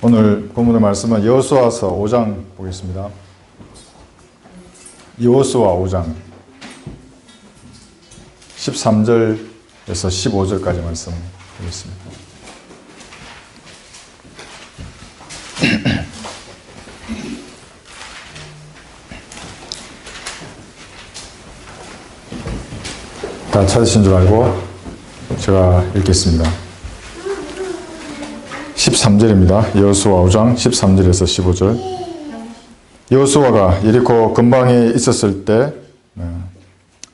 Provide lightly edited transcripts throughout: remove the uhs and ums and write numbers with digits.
오늘 본문의 말씀은 여호수아서 5장 보겠습니다. 여호수아 5장 13절에서 15절까지 말씀 보겠습니다. 다 찾으신 줄 알고 제가 읽겠습니다. 13절입니다. 여호수아 5장 13절에서 15절. 여호수아가 예리코 근방에 있었을 때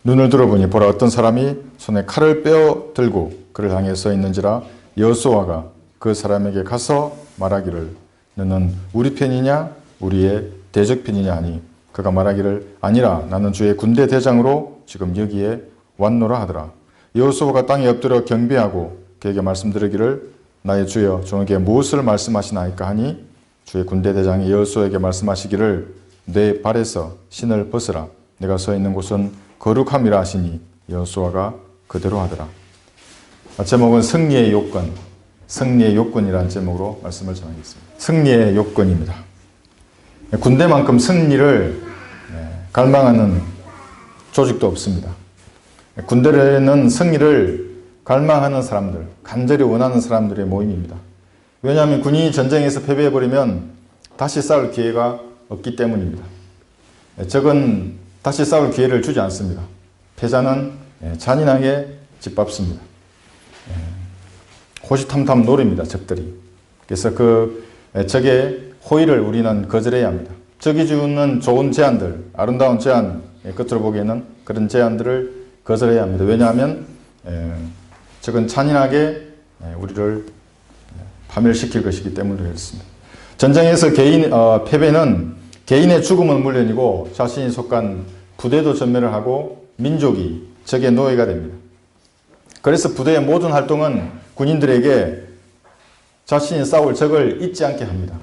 눈을 들어보니 보라, 어떤 사람이 손에 칼을 빼어 들고 그를 향해 서 있는지라. 여호수아가 그 사람에게 가서 말하기를, 너는 우리 편이냐 우리의 대적 편이냐 하니, 그가 말하기를, 아니라 나는 주의 군대 대장으로 지금 여기에 왔노라 하더라. 여호수아가 땅에 엎드려 경배하고 그에게 말씀드리기를, 나의 주여 종에게 무엇을 말씀하시나이까 하니, 주의 군대 대장이 여호수아에게 말씀하시기를, 내 발에서 신을 벗으라. 내가 서 있는 곳은 거룩함이라 하시니 여호수아가 그대로 하더라. 제목은 승리의 요건, 승리의 요건이라는 제목으로 말씀을 전하겠습니다. 승리의 요건입니다. 군대만큼 승리를 갈망하는 조직도 없습니다. 군대는 승리를 갈망하는 사람들, 간절히 원하는 사람들의 모임입니다. 왜냐하면 군인이 전쟁에서 패배해버리면 다시 싸울 기회가 없기 때문입니다. 적은 다시 싸울 기회를 주지 않습니다. 패자는 잔인하게 짓밟습니다. 호시탐탐 노립니다, 적들이. 그래서 그 적의 호의를 우리는 거절해야 합니다. 적이 주는 좋은 제안들, 아름다운 제안, 겉으로 보기에는 그런 제안들을 거절해야 합니다. 왜냐하면 적은 잔인하게 우리를 파멸시킬 것이기 때문에 그렇습니다. 전쟁에서 패배는 개인의 죽음은 물론이고 자신이 속한 부대도 전멸을 하고 민족이 적의 노예가 됩니다. 그래서 부대의 모든 활동은 군인들에게 자신이 싸울 적을 잊지 않게 합니다.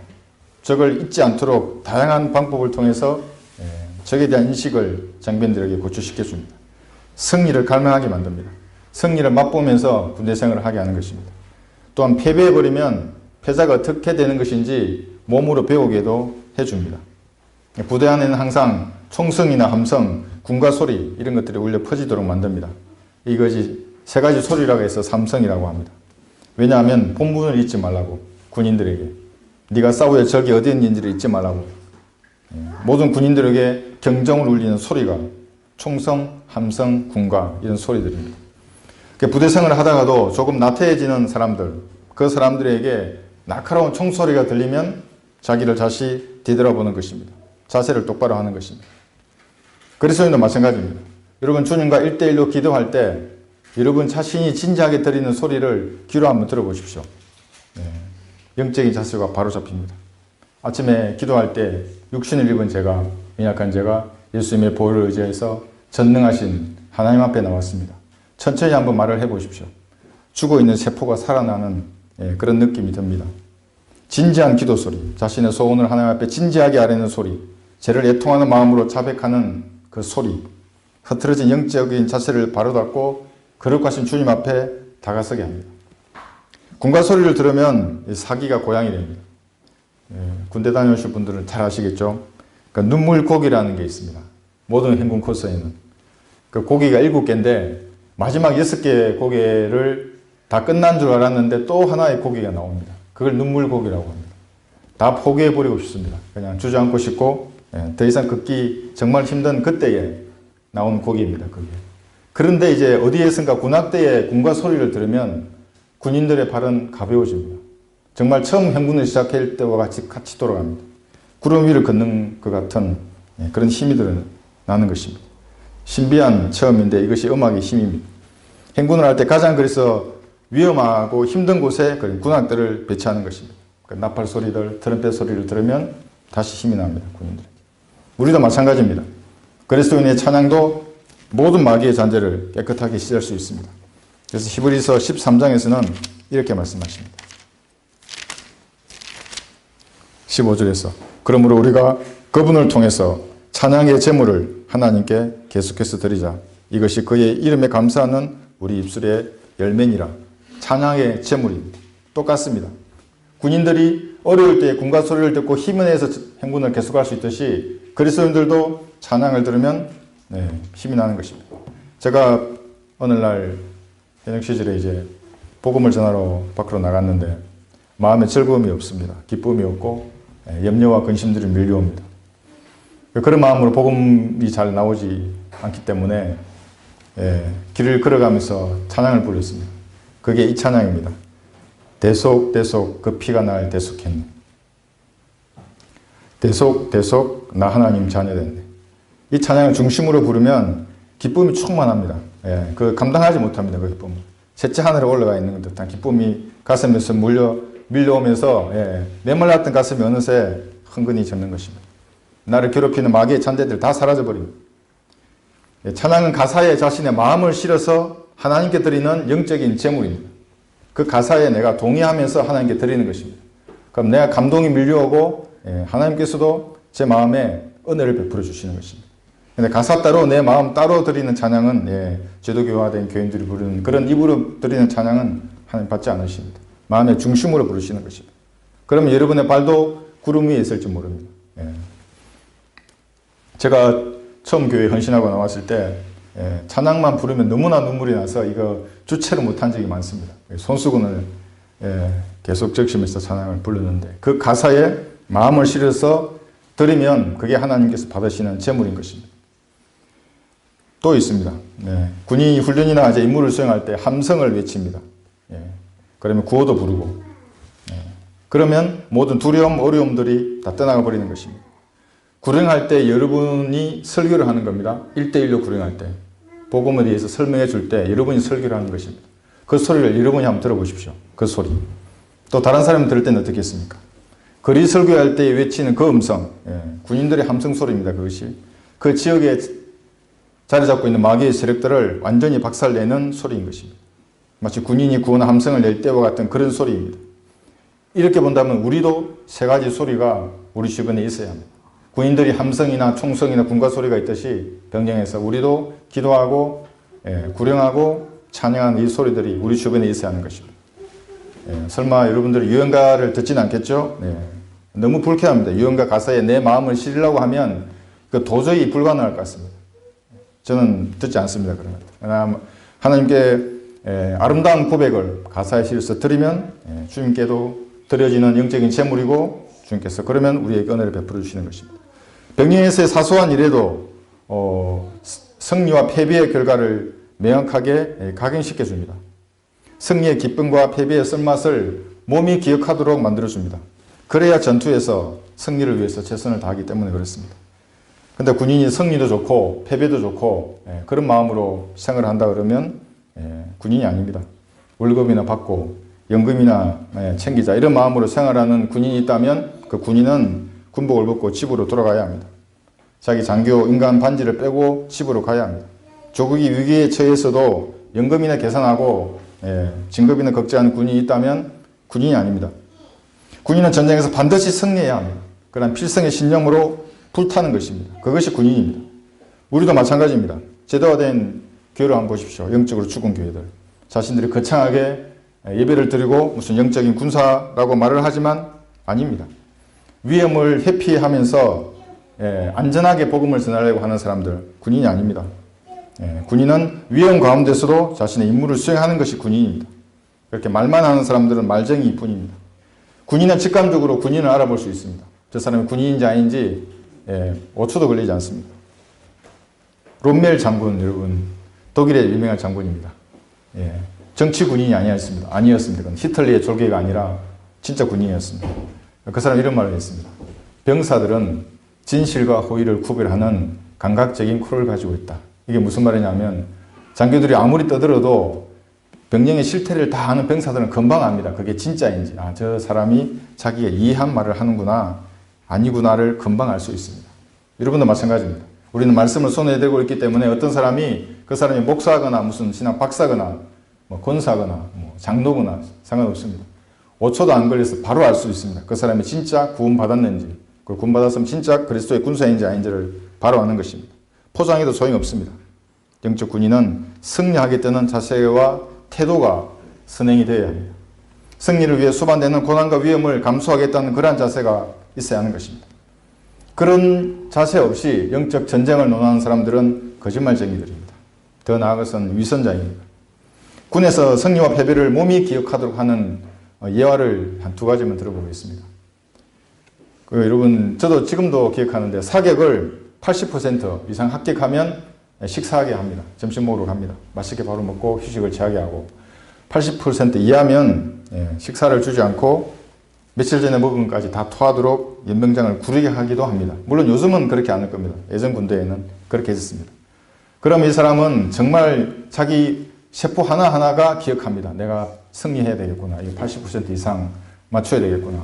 적을 잊지 않도록 다양한 방법을 통해서 적에 대한 인식을 장병들에게 고취시켜 줍니다. 승리를 갈망하게 만듭니다. 승리를 맛보면서 군대 생활을 하게 하는 것입니다. 또한 패배해버리면 패자가 어떻게 되는 것인지 몸으로 배우게도 해줍니다. 부대 안에는 항상 총성이나 함성, 군가 소리 이런 것들이 울려 퍼지도록 만듭니다. 이것이 세 가지 소리라고 해서 삼성이라고 합니다. 왜냐하면 본분을 잊지 말라고, 군인들에게 네가 싸워야 적이 어디에 있는지를 잊지 말라고, 모든 군인들에게 경정을 울리는 소리가 총성, 함성, 군가 이런 소리들입니다. 부대 생활을 하다가도 조금 나태해지는 사람들, 그 사람들에게 날카로운 총소리가 들리면 자기를 다시 뒤돌아보는 것입니다. 자세를 똑바로 하는 것입니다. 그리스도인도 마찬가지입니다. 여러분 주님과 1대1로 기도할 때 여러분 자신이 진지하게 들리는 소리를 귀로 한번 들어보십시오. 영적인 자세가 바로 잡힙니다. 아침에 기도할 때 육신을 입은 제가, 연약한 제가 예수님의 보혈을 의지해서 전능하신 하나님 앞에 나왔습니다. 천천히 한번 말을 해보십시오. 죽어있는 세포가 살아나는 그런 느낌이 듭니다. 진지한 기도 소리, 자신의 소원을 하나님 앞에 진지하게 아뢰는 소리, 죄를 애통하는 마음으로 자백하는 그 소리, 흐트러진 영적인 자세를 바로잡고 거룩하신 주님 앞에 다가서게 합니다. 군가 소리를 들으면 사기가 고양이 됩니다. 군대 다녀오신 분들은 잘 아시겠죠? 그러니까 눈물고기라는 게 있습니다. 모든 행군 코스에는. 그 고기가 7개인데 마지막 6개 고개를 다 끝난 줄 알았는데 또 하나의 고기가 나옵니다. 그걸 눈물고기라고 합니다. 다 포기해버리고 싶습니다. 그냥 주저앉고 싶고 더 이상 걷기 정말 힘든 그때에 나온 고기입니다. 그게. 그런데 이제 어디에선가 군악대의 군가 소리를 들으면 군인들의 발은 가벼워집니다. 정말 처음 행군을 시작할 때와 같이 돌아갑니다. 구름 위를 걷는 것 같은 그런 힘이 나는 것입니다. 신비한 체험인데 이것이 음악의 힘입니다. 행군을 할 때 가장 그래서 위험하고 힘든 곳에 군악대를 배치하는 것입니다. 나팔 소리들, 트럼펫 소리를 들으면 다시 힘이 납니다. 군인들. 우리도 마찬가지입니다. 그리스도인의 찬양도 모든 마귀의 잔재를 깨끗하게 씻을 수 있습니다. 그래서 히브리서 13장에서는 이렇게 말씀하십니다. 15절에서 그러므로 우리가 그분을 통해서 찬양의 제물을 하나님께 계속해서 드리자. 이것이 그의 이름에 감사하는 우리 입술의 열매니라. 찬양의 제물입니다. 똑같습니다. 군인들이 어려울 때 군가 소리를 듣고 힘을 내서 행군을 계속할 수 있듯이 그리스도인들도 찬양을 들으면 힘이 나는 것입니다. 제가 오늘날 현역 시절에 이제 복음을 전하러 밖으로 나갔는데 마음에 즐거움이 없습니다. 기쁨이 없고 염려와 근심들이 밀려옵니다. 그런 마음으로 복음이 잘 나오지 않기 때문에 길을 걸어가면서 찬양을 부르었습니다. 그게 이 찬양입니다. 대속 대속 그 피가 날 대속했네. 대속 대속 나 하나님 자녀 됐네. 이 찬양을 중심으로 부르면 기쁨이 충만합니다. 그 감당하지 못합니다. 그 기쁨을. 셋째 하늘에 올라가 있는 듯한 기쁨이 가슴에서 밀려오면서 메말랐던 가슴이 어느새 흥건히 젖는 것입니다. 나를 괴롭히는 마귀의 잔재들 다 사라져버립니다. 찬양은 가사에 자신의 마음을 실어서 하나님께 드리는 영적인 제물입니다. 그 가사에 내가 동의하면서 하나님께 드리는 것입니다. 그럼 내가 감동이 밀려오고 하나님께서도 제 마음에 은혜를 베풀어 주시는 것입니다. 근데 가사 따로 내 마음 따로 드리는 찬양은 제도교화된 교인들이 부르는 그런 입으로 드리는 찬양은 하나님 받지 않으십니다. 마음의 중심으로 부르시는 것입니다. 그러면 여러분의 발도 구름 위에 있을지 모릅니다. 제가 처음 교회 헌신하고 나왔을 때 찬양만 부르면 너무나 눈물이 나서 이거 주체를 못한 적이 많습니다. 손수건을 계속 적시면서 찬양을 부르는데 그 가사에 마음을 실어서 드리면 그게 하나님께서 받으시는 제물인 것입니다. 또 있습니다. 군인이 훈련이나 이제 임무를 수행할 때 함성을 외칩니다. 그러면 구호도 부르고 그러면 모든 두려움, 어려움들이 다 떠나가 버리는 것입니다. 구령할 때 여러분이 설교를 하는 겁니다. 1대1로 구령할 때 복음에 대해서 설명해 줄 때 여러분이 설교를 하는 것입니다. 그 소리를 여러분이 한번 들어보십시오. 그 소리. 또 다른 사람이 들을 때는 어떻겠습니까? 거리 설교할 때 외치는 그 음성, 군인들의 함성 소리입니다. 그것이 그 지역에 자리 잡고 있는 마귀의 세력들을 완전히 박살내는 소리인 것입니다. 마치 군인이 구호나 함성을 낼 때와 같은 그런 소리입니다. 이렇게 본다면 우리도 세 가지 소리가 우리 주변에 있어야 합니다. 군인들이 함성이나 총성이나 군가 소리가 있듯이 병정에서 우리도 기도하고 구령하고 찬양하는 이 소리들이 우리 주변에 있어야 하는 것입니다. 설마 여러분들이 유언가를 듣지는 않겠죠? 너무 불쾌합니다. 유언가 가사에 내 마음을 실으려고 하면 그 도저히 불가능할 것 같습니다. 저는 듣지 않습니다. 그러면 하나님께 아름다운 고백을 가사에 실어서 드리면 주님께도 드려지는 영적인 제물이고 주님께서 그러면 우리에게 은혜를 베풀어 주시는 것입니다. 병영에서의 사소한 일에도 승리와 패배의 결과를 명확하게 각인시켜 줍니다. 승리의 기쁨과 패배의 쓴맛을 몸이 기억하도록 만들어줍니다. 그래야 전투에서 승리를 위해서 최선을 다하기 때문에 그렇습니다. 근데 군인이 승리도 좋고 패배도 좋고 그런 마음으로 생활을 한다 그러면 군인이 아닙니다. 월급이나 받고 연금이나 챙기자 이런 마음으로 생활하는 군인이 있다면 그 군인은 군복을 벗고 집으로 돌아가야 합니다. 자기 장교 인간 반지를 빼고 집으로 가야 합니다. 조국이 위기에 처해서도 연금이나 계산하고 진급이나 걱정하는 군인이 있다면 군인이 아닙니다. 군인은 전쟁에서 반드시 승리해야 합니다. 그런 필성의 신념으로 불타는 것입니다. 그것이 군인입니다. 우리도 마찬가지입니다. 제도화된 교회를 한번 보십시오. 영적으로 죽은 교회들. 자신들이 거창하게 예배를 드리고 무슨 영적인 군사라고 말을 하지만 아닙니다. 위험을 회피하면서 안전하게 복음을 전하려고 하는 사람들, 군인이 아닙니다. 군인은 위험 가운데서도 자신의 임무를 수행하는 것이 군인입니다. 그렇게 말만 하는 사람들은 말쟁이일 뿐입니다. 군인은 직감적으로 군인을 알아볼 수 있습니다. 저 사람이 군인인지 아닌지 5초도 걸리지 않습니다. 롬멜 장군, 여러분, 독일의 유명한 장군입니다. 정치 군인이 아니었습니다. 그건 히틀러의 졸개가 아니라 진짜 군인이었습니다. 그 사람 이런 말을 했습니다. 병사들은 진실과 호의를 구별하는 감각적인 쿨을 가지고 있다. 이게 무슨 말이냐면 장교들이 아무리 떠들어도 병령의 실태를 다 아는 병사들은 금방 압니다. 그게 진짜인지, 저 사람이 자기가 이해한 말을 하는구나, 아니구나를 금방 알 수 있습니다. 여러분도 마찬가지입니다. 우리는 말씀을 손에 들고 있기 때문에 어떤 사람이 그 사람이 목사거나 무슨 신학 박사거나 권사거나 장로거나 상관없습니다. 5초도 안 걸려서 바로 알 수 있습니다. 그 사람이 진짜 구원받았는지, 구원받았으면 진짜 그리스도의 군사인지 아닌지를 바로 아는 것입니다. 포장해도 소용없습니다. 영적 군인은 승리하겠다는 자세와 태도가 선행이 되어야 합니다. 승리를 위해 수반되는 고난과 위험을 감수하겠다는 그러한 자세가 있어야 하는 것입니다. 그런 자세 없이 영적 전쟁을 논하는 사람들은 거짓말쟁이들입니다. 더 나아가서는 위선자입니다. 군에서 승리와 패배를 몸이 기억하도록 하는 예화를 한 2가지만 들어보겠습니다. 여러분, 저도 지금도 기억하는데 사격을 80% 이상 합격하면 식사하게 합니다. 점심 먹으러 갑니다. 맛있게 바로 먹고 휴식을 취하게 하고, 80% 이하면 식사를 주지 않고 며칠 전에 먹은 것까지 다 토하도록 연병장을 구르게 하기도 합니다. 물론 요즘은 그렇게 안 할 겁니다. 예전 군대에는 그렇게 했었습니다. 그럼 이 사람은 정말 자기 세포 하나하나가 기억합니다. 내가 승리해야 되겠구나. 이거 80% 이상 맞춰야 되겠구나.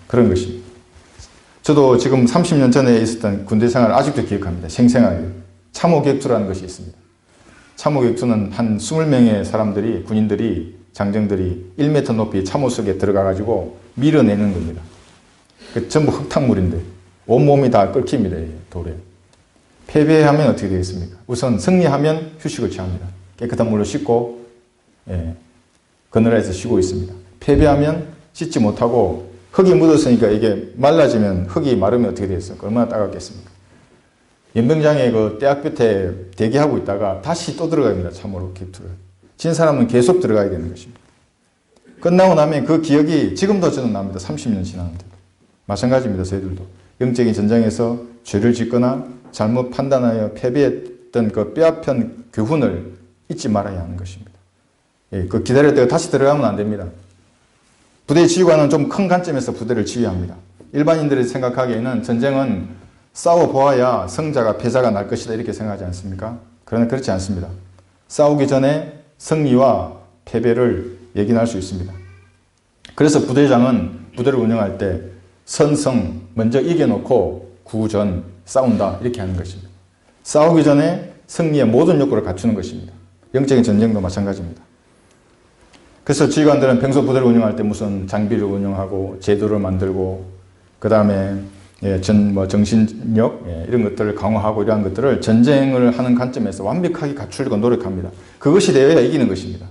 그런 것입니다. 저도 지금 30년 전에 있었던 군대 생활을 아직도 기억합니다. 생생하게. 참호격투라는 것이 있습니다. 참호격투는 한 20명의 사람들이, 군인들이, 장정들이 1m 높이 참호 속에 들어가가지고 밀어내는 겁니다. 전부 흙탕물인데 온몸이 다 끓깁니다. 돌에. 패배하면 어떻게 되겠습니까? 우선 승리하면 휴식을 취합니다. 깨끗한 물로 씻고 그늘에서 쉬고 있습니다. 패배하면 씻지 못하고 흙이 묻었으니까 이게 말라지면, 흙이 마르면 어떻게 되겠습니까? 얼마나 따갑겠습니까? 연병장에 그 떼약볕에 대기하고 있다가 다시 또 들어갑니다. 참으로 격투를. 진 사람은 계속 들어가야 되는 것입니다. 끝나고 나면 그 기억이 지금도 저는 납니다. 30년 지났는데도. 마찬가지입니다. 저희들도. 영적인 전쟁에서 죄를 짓거나 잘못 판단하여 패배했던 그 뼈아픈 교훈을 잊지 말아야 하는 것입니다. 그 기다릴 때가 다시 들어가면 안 됩니다. 부대 지휘관은 좀 큰 관점에서 부대를 지휘합니다. 일반인들이 생각하기에는 전쟁은 싸워보아야 승자가 패자가 날 것이다 이렇게 생각하지 않습니까? 그러나 그렇지 않습니다. 싸우기 전에 승리와 패배를 예견할 수 있습니다. 그래서 부대장은 부대를 운영할 때 선승, 먼저 이겨놓고 구전, 싸운다 이렇게 하는 것입니다. 싸우기 전에 승리의 모든 욕구를 갖추는 것입니다. 영적인 전쟁도 마찬가지입니다. 그래서 지휘관들은 평소 부대를 운영할 때 무슨 장비를 운영하고 제도를 만들고 그 다음에 정신력 이런 것들을 강화하고 이러한 것들을 전쟁을 하는 관점에서 완벽하게 갖추려고 노력합니다. 그것이 되어야 이기는 것입니다.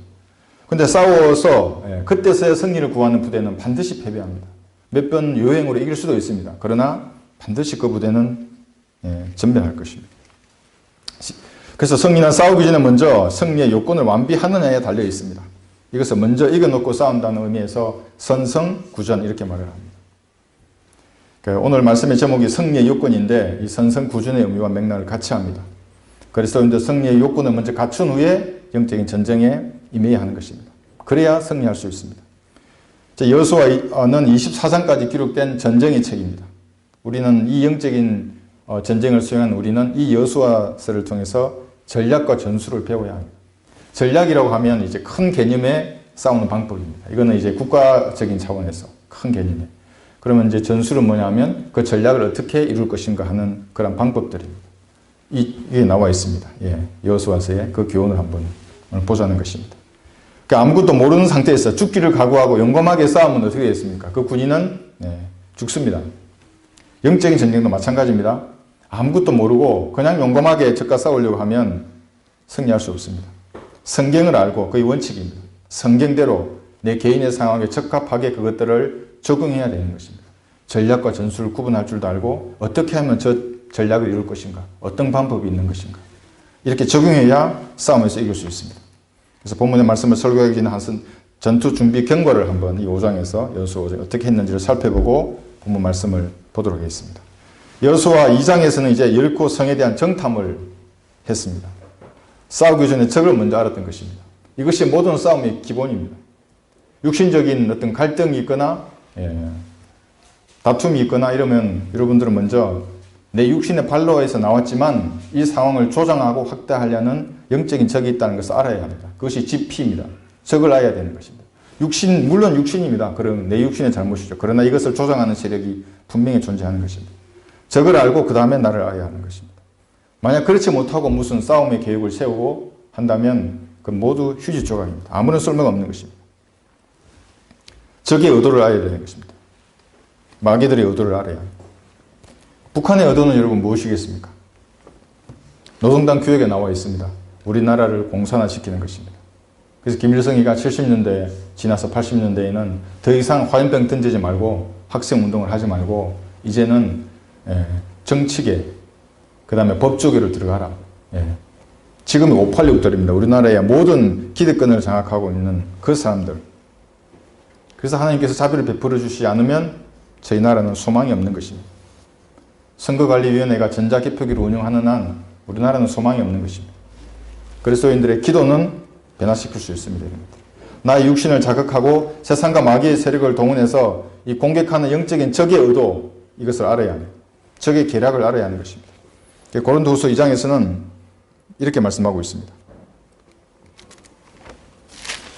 그런데 싸워서 그때서야 승리를 구하는 부대는 반드시 패배합니다. 몇 번 요행으로 이길 수도 있습니다. 그러나 반드시 그 부대는 전멸할 것입니다. 그래서 승리는 싸우기 전에 먼저 승리의 요건을 완비하느냐에 달려 있습니다. 이것을 먼저 이겨놓고 싸운다는 의미에서 선승구전 이렇게 말을 합니다. 오늘 말씀의 제목이 승리의 요건인데 이 선승구전의 의미와 맥락을 같이 합니다. 그래서 이제 승리의 요건을 먼저 갖춘 후에 영적인 전쟁에 임해야 하는 것입니다. 그래야 승리할 수 있습니다. 여호수아는 24장까지 기록된 전쟁의 책입니다. 우리는 이 영적인 전쟁을 수행한 우리는 이 여호수아서를 통해서 전략과 전술을 배워야 합니다. 전략이라고 하면 이제 큰 개념의 싸우는 방법입니다. 이거는 이제 국가적인 차원에서 큰 개념에. 그러면 이제 전술은 뭐냐면 그 전략을 어떻게 이룰 것인가 하는 그런 방법들입니다. 이게 나와 있습니다. 여호수아서의 그 교훈을 한번 보자는 것입니다. 그러니까 아무것도 모르는 상태에서 죽기를 각오하고 용감하게 싸우면 어떻게 되겠습니까? 그 군인은 죽습니다. 영적인 전쟁도 마찬가지입니다. 아무것도 모르고 그냥 용감하게 적과 싸우려고 하면 승리할 수 없습니다. 성경을 알고 그의 원칙입니다. 성경대로 내 개인의 상황에 적합하게 그것들을 적응해야 되는 것입니다. 전략과 전술을 구분할 줄도 알고 어떻게 하면 저 전략을 이룰 것인가, 어떤 방법이 있는 것인가 이렇게 적용해야 싸움에서 이길 수 있습니다. 그래서 본문의 말씀을 설교하기 전에 한 전투 준비 경과를 한번 이 5장에서 여호수아 5장 어떻게 했는지를 살펴보고 본문 말씀을 보도록 하겠습니다. 여호수아 2장에서는 이제 여리고 성에 대한 정탐을 했습니다. 싸우기 전에 적을 먼저 알았던 것입니다. 이것이 모든 싸움의 기본입니다. 육신적인 어떤 갈등이 있거나 다툼이 있거나 이러면 여러분들은 먼저 내 육신의 발로에서 나왔지만 이 상황을 조장하고 확대하려는 영적인 적이 있다는 것을 알아야 합니다. 그것이 지피입니다. 적을 알아야 되는 것입니다. 물론 육신입니다. 그럼 내 육신의 잘못이죠. 그러나 이것을 조장하는 세력이 분명히 존재하는 것입니다. 적을 알고 그 다음에 나를 알아야 하는 것입니다. 만약 그렇지 못하고 무슨 싸움의 계획을 세우고 한다면 그건 모두 휴지 조각입니다. 아무런 쓸모가 없는 것입니다. 적의 의도를 알아야 되는 것입니다. 마귀들의 의도를 알아야 합니다. 북한의 의도는 여러분 무엇이겠습니까? 노동당 교역에 나와 있습니다. 우리나라를 공산화시키는 것입니다. 그래서 김일성이가 70년대 지나서 80년대에는 더 이상 화염병 던지지 말고 학생운동을 하지 말고 이제는 정치계, 그 다음에 법조계로 들어가라. 지금이 586들입니다. 우리나라의 모든 기득권을 장악하고 있는 그 사람들. 그래서 하나님께서 자비를 베풀어 주시지 않으면 저희 나라는 소망이 없는 것입니다. 선거관리위원회가 전자개표기를 운영하는 한 우리나라는 소망이 없는 것입니다. 그리스도인들의 기도는 변화시킬 수 있습니다. 나의 육신을 자극하고 세상과 마귀의 세력을 동원해서 이 공격하는 영적인 적의 의도, 이것을 알아야 합니다. 적의 계략을 알아야 하는 것입니다. 고린도후서 2장에서는 이렇게 말씀하고 있습니다.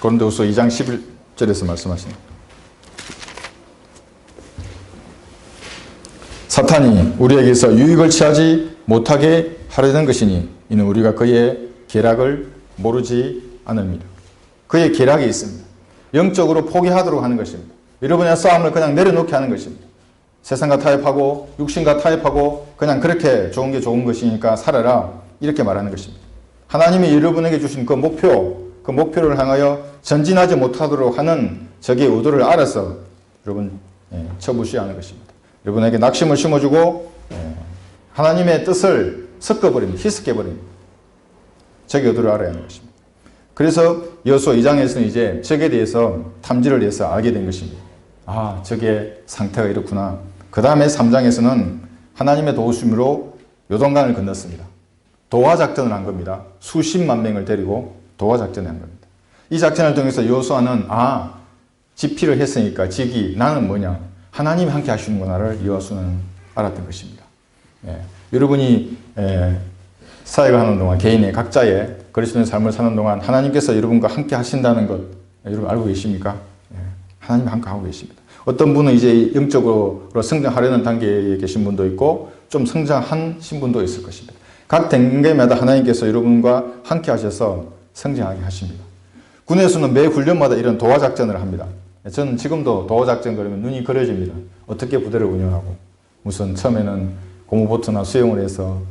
고린도후서 2장 11절에서 말씀하십니다. 사탄이 우리에게서 유익을 취하지 못하게 하려는 것이니 이는 우리가 그의 계략을 모르지 않습니다. 그의 계략이 있습니다. 영적으로 포기하도록 하는 것입니다. 여러분의 싸움을 그냥 내려놓게 하는 것입니다. 세상과 타협하고 육신과 타협하고 그냥 그렇게 좋은 게 좋은 것이니까 살아라, 이렇게 말하는 것입니다. 하나님이 여러분에게 주신 그 목표를 향하여 전진하지 못하도록 하는 적의 의도를 알아서 여러분 쳐부시하는 것입니다. 여러분에게 낙심을 심어주고 하나님의 뜻을 섞어버립니다. 희석해버립니다. 적의 의도를 알아야 하는 것입니다. 그래서 여호수아 2장에서는 이제 적에 대해서 탐지를 해서 알게 된 것입니다. 아, 적의 상태가 이렇구나. 그 다음에 3장에서는 하나님의 도우심으로 요단강을 건넜습니다. 도하작전을 한 겁니다. 수십만 명을 데리고 도하작전을 한 겁니다. 이 작전을 통해서 여호수아는 집필을 했으니까 직이 나는 뭐냐, 하나님이 함께 하시는구나를 여호수아는 알았던 것입니다. 여러분이 사역을 하는 동안 개인의 각자의 그리스도의 삶을 사는 동안 하나님께서 여러분과 함께 하신다는 것 여러분 알고 계십니까? 하나님이 함께 하고 계십니다. 어떤 분은 이제 영적으로 성장하려는 단계에 계신 분도 있고 좀 성장하신 분도 있을 것입니다. 각 단계마다 하나님께서 여러분과 함께 하셔서 성장하게 하십니다. 군에서는 매 훈련마다 이런 도하작전을 합니다. 저는 지금도 도하작전 그러면 눈이 그려집니다. 어떻게 부대를 운영하고 우선 처음에는 고무보트나 수영을 해서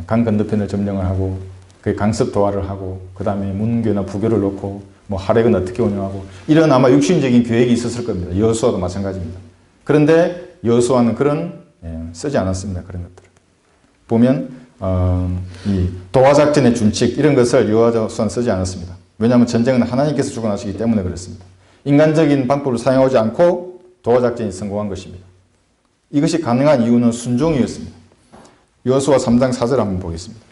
강 건너편을 점령을 하고 그 강습 도하를 하고 그 다음에 문교나 부교를 놓고 뭐 하렉은 어떻게 운영하고 이런 아마 육신적인 계획이 있었을 겁니다. 여호수아도 마찬가지입니다. 그런데 여호수아는 그런 쓰지 않았습니다. 그런 것들을 보면 이 도하작전의 준칙 이런 것을 여호수아는 쓰지 않았습니다. 왜냐하면 전쟁은 하나님께서 주관하시기 때문에 그렇습니다. 인간적인 방법을 사용하지 않고 도하작전이 성공한 것입니다. 이것이 가능한 이유는 순종이었습니다. 여호수아 3장 4절 한번 보겠습니다.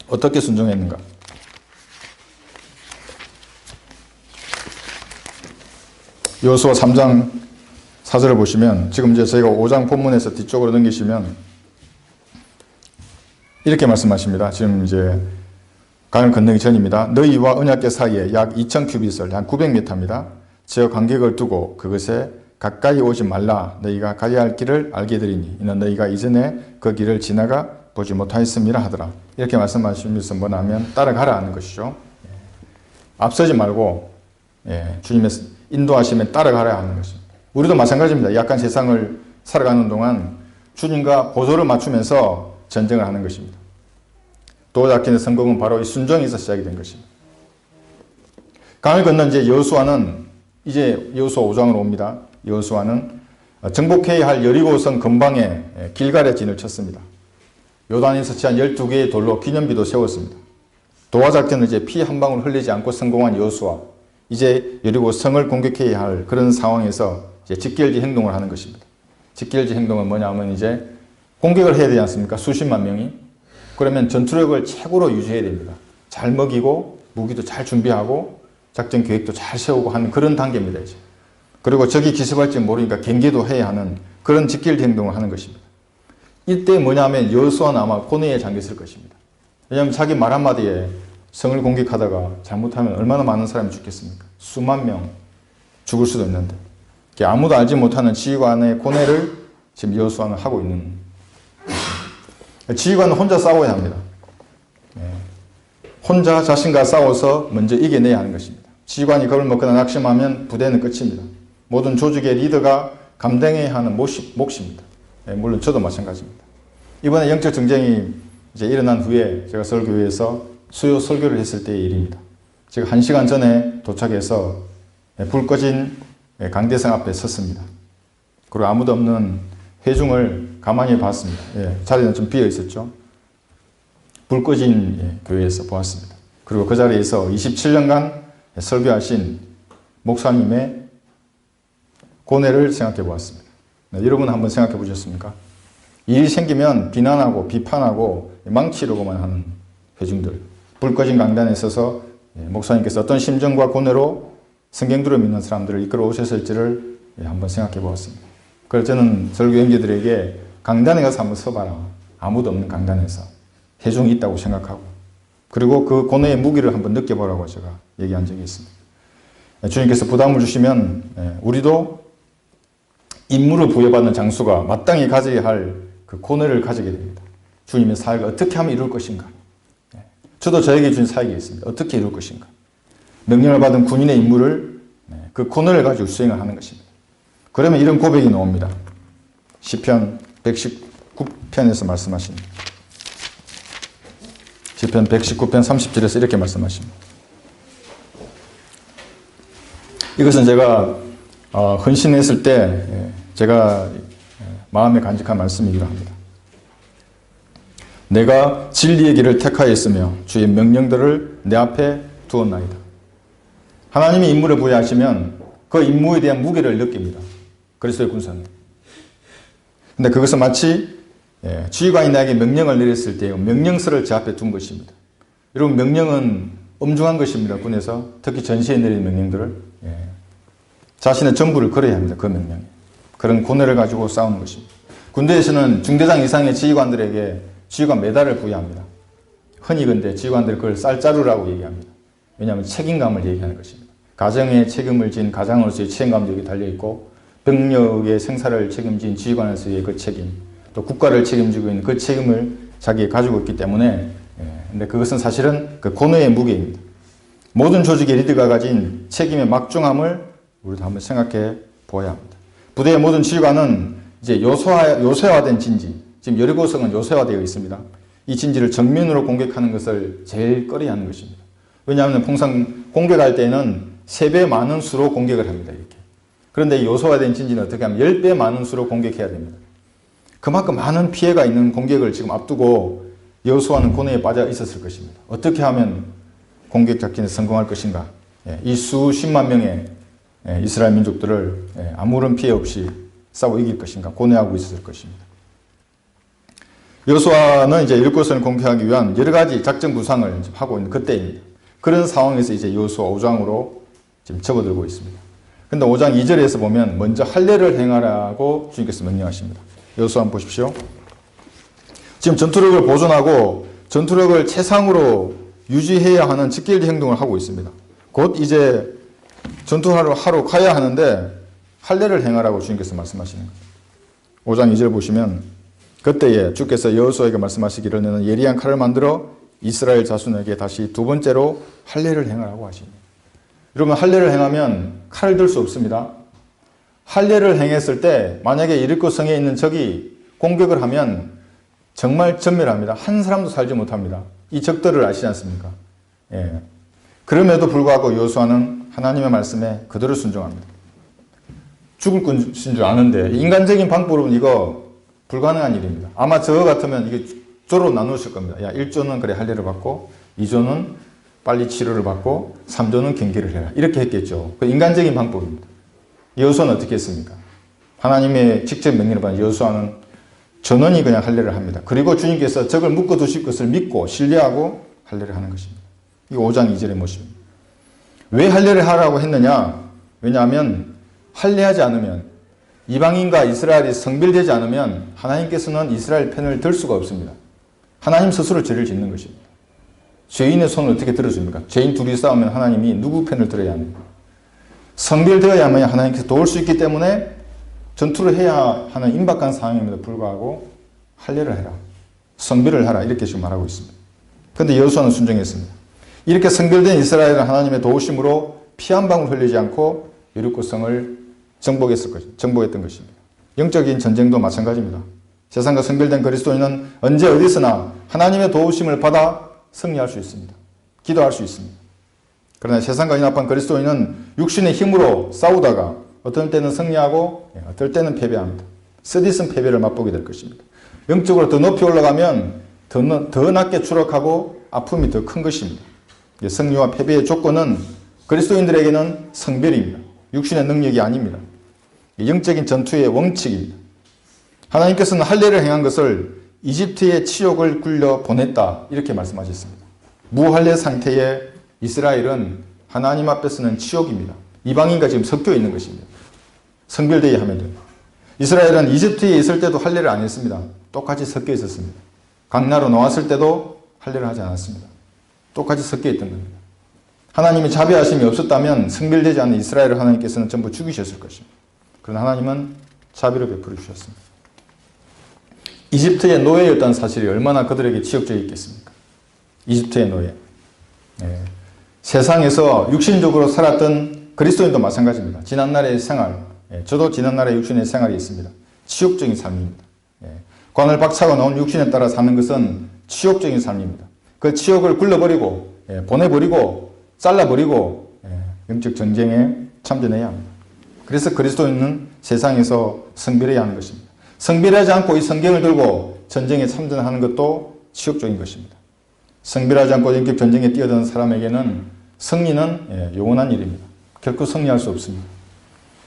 어떻게 순종했는가? 여호수아 3장 4절을 보시면 지금 이제 저희가 5장 본문에서 뒤쪽으로 넘기시면 이렇게 말씀하십니다. 지금 이제 강을 건너기 전입니다. 너희와 언약궤 사이에 약 2000큐빗을 한 900m입니다. 저 간격을 두고 그것에 가까이 오지 말라. 너희가 가야 할 길을 알게 되리니 이는 너희가 이전에 그 길을 지나가 보지 못하였음이라 하더라. 이렇게 말씀하시면서 뭐냐면 따라가라 하는 것이죠. 앞서지 말고 주님의 인도하시면 따라가라 하는 것입니다. 우리도 마찬가지입니다. 약간 세상을 살아가는 동안 주님과 보조를 맞추면서 전쟁을 하는 것입니다. 도하작전의 성공은 바로 이 순종에서 시작이 된 것입니다. 강을 건넌 이제 여호수아는 이제 여호수아 5장으로 옵니다. 여호수아는 정복해야 할 여리고성 근방에 길갈의 진을 쳤습니다. 요단에서 취한 12개의 돌로 기념비도 세웠습니다. 도하작전을 이제 피 한 방울 흘리지 않고 성공한 여호수아, 이제 여리고 성을 공격해야 할 그런 상황에서 이제 직결지 행동을 하는 것입니다. 직결지 행동은 뭐냐면 이제 공격을 해야 되지 않습니까? 수십만 명이. 그러면 전투력을 최고로 유지해야 됩니다. 잘 먹이고 무기도 잘 준비하고 작전 계획도 잘 세우고 하는 그런 단계입니다. 이제. 그리고 적이 기습할지 모르니까 경계도 해야 하는 그런 직결지 행동을 하는 것입니다. 이때 뭐냐면 여호수아는 아마 고뇌에 잠겼을 것입니다. 왜냐하면 자기 말 한마디에 성을 공격하다가 잘못하면 얼마나 많은 사람이 죽겠습니까? 수만 명 죽을 수도 있는데 아무도 알지 못하는 지휘관의 고뇌를 지금 여호수아는 하고 있는 것입니다. 지휘관은 혼자 싸워야 합니다. 혼자 자신과 싸워서 먼저 이겨내야 하는 것입니다. 지휘관이 겁을 먹거나 낙심하면 부대는 끝입니다. 모든 조직의 리더가 감당해야 하는 몫입니다. 물론 저도 마찬가지입니다. 이번에 영적 정쟁이 이제 일어난 후에 제가 설교회에서 수요 설교를 했을 때의 일입니다. 제가 1시간 전에 도착해서 불 꺼진 강대상 앞에 섰습니다. 그리고 아무도 없는 회중을 가만히 봤습니다. 자리는 좀 비어 있었죠. 불 꺼진 교회에서 보았습니다. 그리고 그 자리에서 27년간 설교하신 목사님의 고뇌를 생각해 보았습니다. 여러분 한번 생각해 보셨습니까? 일이 생기면 비난하고 비판하고 망치려고만 하는 회중들, 불 꺼진 강단에 서서 목사님께서 어떤 심정과 고뇌로 성경들을 믿는 사람들을 이끌어 오셨을지를 한번 생각해 보았습니다. 그래서 저는 설교 형제들에게 강단에 가서 한번 서봐라. 아무도 없는 강단에서 회중이 있다고 생각하고, 그리고 그 고뇌의 무기를 한번 느껴보라고 제가 얘기한 적이 있습니다. 주님께서 부담을 주시면 우리도 임무를 부여받는 장수가 마땅히 가져야 할 그 고뇌를 가지게 됩니다. 주님의 사역을 어떻게 하면 이룰 것인가. 저도 저에게 준 사역이 있습니다. 어떻게 이룰 것인가. 명령을 받은 군인의 임무를 그 고뇌를 가지고 수행을 하는 것입니다. 그러면 이런 고백이 나옵니다. 시편 119편에서 말씀하십니다. 시편 119편 30절에서 이렇게 말씀하십니다. 이것은 제가 헌신했을 때 제가 마음에 간직한 말씀이기도 합니다. 내가 진리의 길을 택하였으며 주의 명령들을 내 앞에 두었나이다. 하나님이 임무를 부여하시면 그 임무에 대한 무게를 느낍니다. 그리스도의 군사는. 근데 그것은 마치 지휘관이 나에게 명령을 내렸을 때 명령서를 제 앞에 둔 것입니다. 여러분, 명령은 엄중한 것입니다. 군에서 특히 전시에 내린 명령들을 자신의 전부를 걸어야 합니다. 그 명령에. 그런 고뇌를 가지고 싸우는 것입니다. 군대에서는 중대장 이상의 지휘관들에게 지휘관 메달을 부여합니다. 흔히 근데 지휘관들 그걸 쌀자루라고 얘기합니다. 왜냐하면 책임감을 얘기하는 것입니다. 가정에 책임을 진 가장으로서의 책임감도 여기 달려있고, 병력의 생사를 책임진 지휘관으로서의 그 책임, 또 국가를 책임지고 있는 그 책임을 자기가 가지고 있기 때문에, 근데 그것은 사실은 그 고뇌의 무게입니다. 모든 조직의 리더가 가진 책임의 막중함을 우리도 한번 생각해 보아야 합니다. 부대의 모든 지휘관은 이제 요새화된 진지, 지금 여리고성은 요새화되어 있습니다. 이 진지를 정면으로 공격하는 것을 제일 꺼려야 하는 것입니다. 왜냐하면 통상 공격할 때는 3배 많은 수로 공격을 합니다. 이렇게. 그런데 이 요새화된 진지는 어떻게 하면 10배 많은 수로 공격해야 됩니다. 그만큼 많은 피해가 있는 공격을 지금 앞두고 여호수아는 고뇌에 빠져 있었을 것입니다. 어떻게 하면 공격 작전에 성공할 것인가? 이 수십만 명의 이스라엘 민족들을 아무런 피해 없이 싸워 이길 것인가 고뇌하고 있었을 것입니다. 여호수아는 이제 여리고성을 공격하기 위한 여러 가지 작전 구상을 하고 있는 그때입니다. 그런 상황에서 이제 여호수아 5장으로 지금 접어들고 있습니다. 근데 5장 2절에서 보면 먼저 할례를 행하라고 주님께서 명령하십니다. 여호수아 한번 보십시오. 지금 전투력을 보존하고 전투력을 최상으로 유지해야 하는 직결 행동을 하고 있습니다. 곧 이제 전투하러 가야 하는데 할례를 행하라고 주님께서 말씀하시는 거예요. 5장 2절 보시면 그때에 주께서 여호수아에게 말씀하시기를 너는 예리한 칼을 만들어 이스라엘 자손에게 다시 두 번째로 할례를 행하라고 하십니다. 여러분, 할례를 행하면 칼을 들 수 없습니다. 할례를 행했을 때 만약에 여리고 성에 있는 적이 공격을 하면 정말 전멸합니다. 한 사람도 살지 못합니다. 이 적들을 아시지 않습니까? 그럼에도 불구하고 여호수아는 하나님의 말씀에 그대로 순종합니다. 죽을 것인 줄 아는데 인간적인 방법으로는 이거 불가능한 일입니다. 아마 저거 같으면 이게 조로 나누실 겁니다. 야, 1조는 그래 할례를 받고 2조는 빨리 치료를 받고 3조는 경계를 해라. 이렇게 했겠죠. 그 인간적인 방법입니다. 여호수아는 어떻게 했습니까? 하나님의 직접 명령을 받은 여호수아는 전원이 그냥 할례를 합니다. 그리고 주님께서 적을 묶어두실 것을 믿고 신뢰하고 할례를 하는 것입니다. 이 5장 2절의 모습입니다. 왜 할례를 하라고 했느냐? 왜냐하면 할례하지 않으면 이방인과 이스라엘이 성별되지 않으면 하나님께서는 이스라엘 편을 들 수가 없습니다. 하나님 스스로 죄를 짓는 것입니다. 죄인의 손을 어떻게 들어줍니까? 죄인 둘이 싸우면 하나님이 누구 편을 들어야 합니까? 성별되어야만 하나님께서 도울 수 있기 때문에 전투를 해야 하는 임박한 상황임에도 불구하고 할례를 해라. 성별을 하라. 이렇게 지금 말하고 있습니다. 그런데 여호수아는 순종했습니다. 이렇게 성별된 이스라엘은 하나님의 도우심으로 피 한 방울 흘리지 않고 여리고성을 정복했던 것입니다. 영적인 전쟁도 마찬가지입니다. 세상과 성별된 그리스도인은 언제 어디서나 하나님의 도우심을 받아 승리할 수 있습니다. 기도할 수 있습니다. 그러나 세상과 연합한 그리스도인은 육신의 힘으로 싸우다가 어떤 때는 승리하고 어떨 때는 패배합니다. 쓰디쓴 패배를 맛보게 될 것입니다. 영적으로 더 높이 올라가면 더 낮게 추락하고 아픔이 더 큰 것입니다. 승리와 패배의 조건은 그리스도인들에게는 성별입니다. 육신의 능력이 아닙니다. 영적인 전투의 원칙입니다. 하나님께서는 할례를 행한 것을 이집트의 치욕을 굴려 보냈다 이렇게 말씀하셨습니다. 무할례 상태의 이스라엘은 하나님 앞에서는 치욕입니다. 이방인과 지금 섞여 있는 것입니다. 성별대의 하면 됩니다. 이스라엘은 이집트에 있을 때도 할례를 안 했습니다. 똑같이 섞여 있었습니다. 강나로 나왔을 때도 할례를 하지 않았습니다. 똑같이 섞여 있던 겁니다. 하나님이 자비하심이 없었다면 성별되지 않은 이스라엘을 하나님께서는 전부 죽이셨을 것입니다. 그러나 하나님은 자비를 베풀어 주셨습니다. 이집트의 노예였다는 사실이 얼마나 그들에게 치욕적이 있겠습니까? 이집트의 노예. 세상에서 육신적으로 살았던 그리스도인도 마찬가지입니다. 지난날의 생활, 저도 지난날의 육신의 생활이 있습니다. 치욕적인 삶입니다. 관을 박차고 나온 육신에 따라 사는 것은 치욕적인 삶입니다. 그 치욕을 굴러버리고 보내버리고 잘라버리고 영적 전쟁에 참전해야 합니다. 그래서 그리스도인은 세상에서 성별해야 하는 것입니다. 성별하지 않고 이 성경을 들고 전쟁에 참전하는 것도 치욕적인 것입니다. 성별하지 않고 영적 전쟁에 뛰어드는 사람에게는 승리는 영원한 일입니다. 결코 승리할 수 없습니다.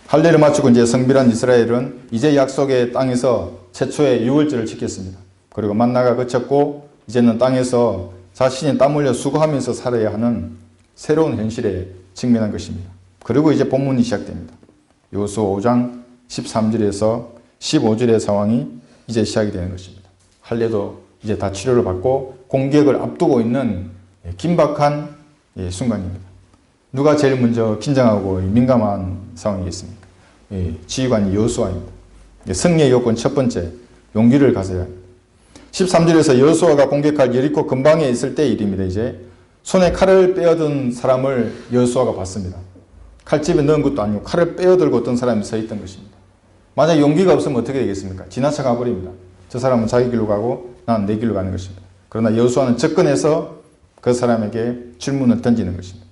할례를 마치고 이제 성별한 이스라엘은 이제 약속의 땅에서 최초의 유월절을 지켰습니다. 그리고 만나가 그쳤고 이제는 땅에서 자신이 땀 흘려 수고하면서 살아야 하는 새로운 현실에 직면한 것입니다. 그리고 이제 본문이 시작됩니다. 여호수아 5장 13절에서 15절의 상황이 이제 시작이 되는 것입니다. 할례도 이제 다 치료를 받고 공격을 앞두고 있는 긴박한 순간입니다. 누가 제일 먼저 긴장하고 민감한 상황이겠습니까? 지휘관이 여호수아입니다. 승리의 요건 첫 번째, 용기를 가져야 합니다. 13절에서 여호수아가 공격할 여리코 근방에 있을 때 일입니다. 이제 손에 칼을 빼어든 사람을 여호수아가 봤습니다. 칼집에 넣은 것도 아니고 칼을 빼어들고 어떤 사람이 서 있던 것입니다. 만약 용기가 없으면 어떻게 되겠습니까? 지나쳐 가버립니다. 저 사람은 자기 길로 가고 나는 내 길로 가는 것입니다. 그러나 여호수아는 접근해서 그 사람에게 질문을 던지는 것입니다.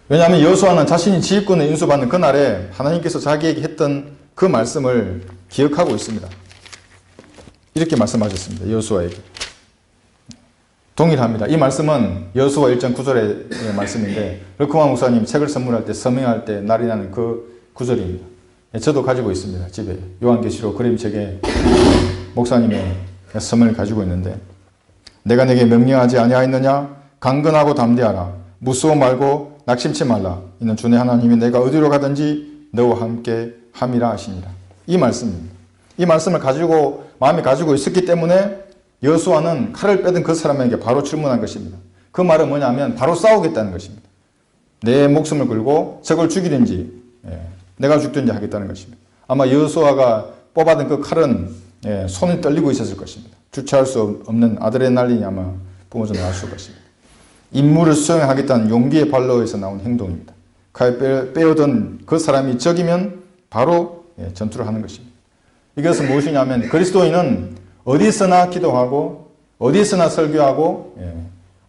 왜냐하면 여호수아는 자신이 지휘권을 인수받는 그날에 하나님께서 자기에게 했던 그 말씀을 기억하고 있습니다. 이렇게 말씀하셨습니다. 여호수아에게. 동일합니다. 이 말씀은 여호수아 1장 9절의 말씀인데 르크만 목사님 책을 선물할 때 서명할 때 날이 나는 그 구절입니다. 저도 가지고 있습니다. 집에 요한계시록 그림책에 목사님의 서명을 가지고 있는데 내가 내게 명령하지 아니하였느냐? 강건하고 담대하라. 무서워 말고 낙심치 말라. 이는 주의 하나님이 내가 어디로 가든지 너와 함께 함이라 하시니라. 이 말씀입니다. 이 말씀을 가지고 마음에 가지고 있었기 때문에 여호수아는 칼을 빼든 그 사람에게 바로 질문한 것입니다. 그 말은 뭐냐면 바로 싸우겠다는 것입니다. 내 목숨을 걸고 적을 죽이든지 내가 죽든지 하겠다는 것입니다. 아마 여호수아가 뽑아든 그 칼은 손이 떨리고 있었을 것입니다. 주체할 수 없는 아드레날린이 아마 뿜어져 나왔을 것입니다. 임무를 수행하겠다는 용기의 발로에서 나온 행동입니다. 칼 빼어든 그 사람이 적이면 바로 전투를 하는 것입니다. 이것은 무엇이냐면 그리스도인은 어디서나 기도하고 어디서나 설교하고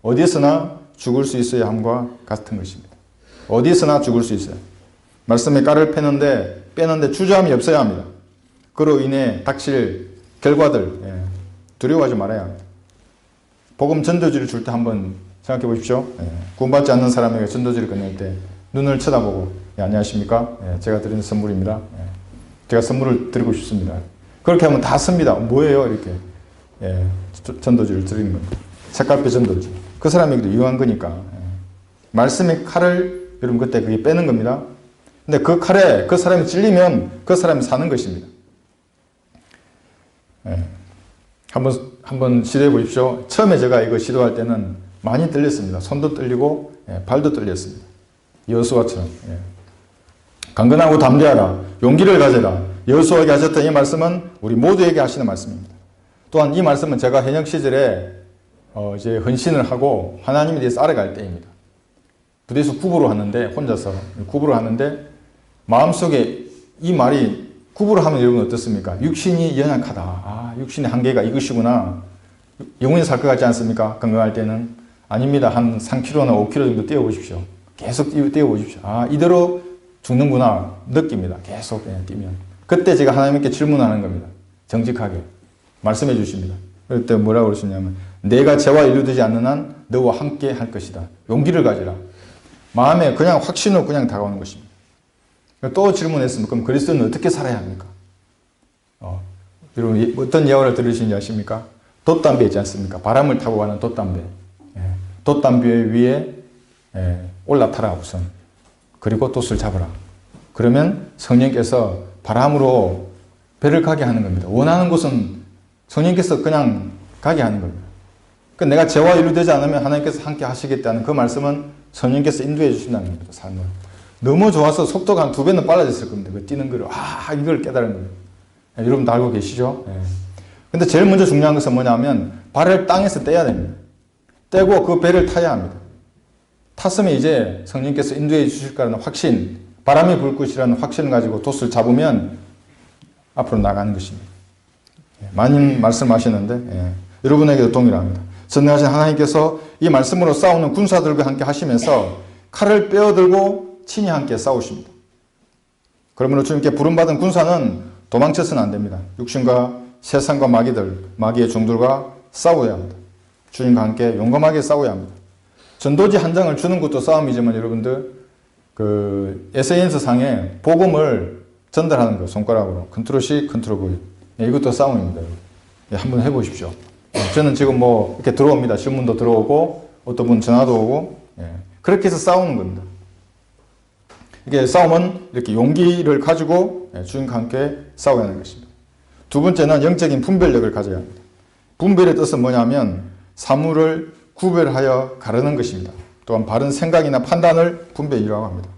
어디서나 죽을 수 있어야 함과 같은 것입니다. 어디서나 죽을 수 있어요. 말씀에 칼을 빼는데 주저함이 없어야 합니다. 그로 인해 닥칠 결과들 두려워하지 말아야 합니다. 복음 전도지를 줄 때 한번 생각해 보십시오. 구원받지 않는 사람에게 전도지를 건넬 때 눈을 쳐다보고 안녕하십니까? 제가 드리는 선물입니다. 제가 선물을 드리고 싶습니다. 그렇게 하면 다 씁니다. 뭐예요? 이렇게 전도지를 드리는 겁니다. 색깔표 전도지. 그 사람에게도 유용한 거니까. 말씀의 칼을 여러분 그때 그게 빼는 겁니다. 근데 그 칼에 그 사람이 찔리면 그 사람이 사는 것입니다. 한번 시도해 보십시오. 처음에 제가 이거 시도할 때는 많이 떨렸습니다. 손도 떨리고 발도 떨렸습니다. 여호수아처럼. 강건하고 담대하라. 용기를 가져라. 여호수아에게 하셨던 이 말씀은 우리 모두에게 하시는 말씀입니다. 또한 이 말씀은 제가 현역 시절에 이제 헌신을 하고 하나님에 대해서 알아갈 때입니다. 부대에서 구부를 하는데 혼자서 구부를 하는데 마음속에 이 말이 구부를 하면 여러분 어떻습니까? 육신이 연약하다. 육신의 한계가 이것이구나. 영원히 살 것 같지 않습니까? 건강할 때는. 아닙니다. 한 3km나 5km 정도 뛰어보십시오. 계속 뛰어보십시오. 아, 이대로 죽는구나 느낍니다. 계속 뛰면. 그때 제가 하나님께 질문하는 겁니다. 정직하게 말씀해 주십니다. 그럴 때 뭐라고 그러시냐면 내가 죄와 인류되지 않는 한 너와 함께 할 것이다. 용기를 가지라. 마음에 그냥 확신으로 그냥 다가오는 것입니다. 또 질문했습니다. 그럼 그리스도는 어떻게 살아야 합니까? 여러분 어떤 예화를 들으시는지 아십니까? 돛담배 있지 않습니까? 바람을 타고 가는 돛담배. 돛담배 위에 올라타라 우선. 그리고 돛을 잡아라. 그러면 성령께서 바람으로 배를 가게 하는 겁니다. 원하는 곳은 성령께서 그냥 가게 하는 겁니다. 그러니까 내가 죄와 인류되지 않으면 하나님께서 함께 하시겠다는 그 말씀은 성령께서 인도해 주신다는 겁니다. 삶을. 너무 좋아서 속도가 한 2배는 빨라졌을 겁니다. 그 뛰는 거를. 이걸 깨달은 거예요. 여러분 다 알고 계시죠? 근데 제일 먼저 중요한 것은 뭐냐면 발을 땅에서 떼야 됩니다. 떼고 그 배를 타야 합니다. 탔으면 이제 성령께서 인도해 주실 거라는 확신, 바람이 불 것이라는 확신을 가지고 돛을 잡으면 앞으로 나가는 것입니다. 많이 말씀하시는데 여러분에게도 동일합니다. 전능하신 하나님께서 이 말씀으로 싸우는 군사들과 함께 하시면서 칼을 빼어들고 친히 함께 싸우십니다. 그러므로 주님께 부름받은 군사는 도망쳐서는 안 됩니다. 육신과 세상과 마귀들, 마귀의 종들과 싸워야 합니다. 주님과 함께 용감하게 싸워야 합니다. 전도지 한 장을 주는 것도 싸움이지만 여러분들 그 SNS 상에 복음을 전달하는 거 손가락으로 컨트롤 C, 컨트롤 V 이것도 싸움입니다. 한번 해보십시오. 저는 지금 뭐 이렇게 들어옵니다. 신문도 들어오고 어떤 분 전화도 오고 그렇게 해서 싸우는 겁니다. 이게 싸움은 이렇게 용기를 가지고 주님과 함께 싸워야 하는 것입니다. 두 번째는 영적인 분별력을 가져야 합니다. 분별의 뜻은 뭐냐면 사물을 구별하여 가르는 것입니다. 또한 바른 생각이나 판단을 분별이라고 합니다.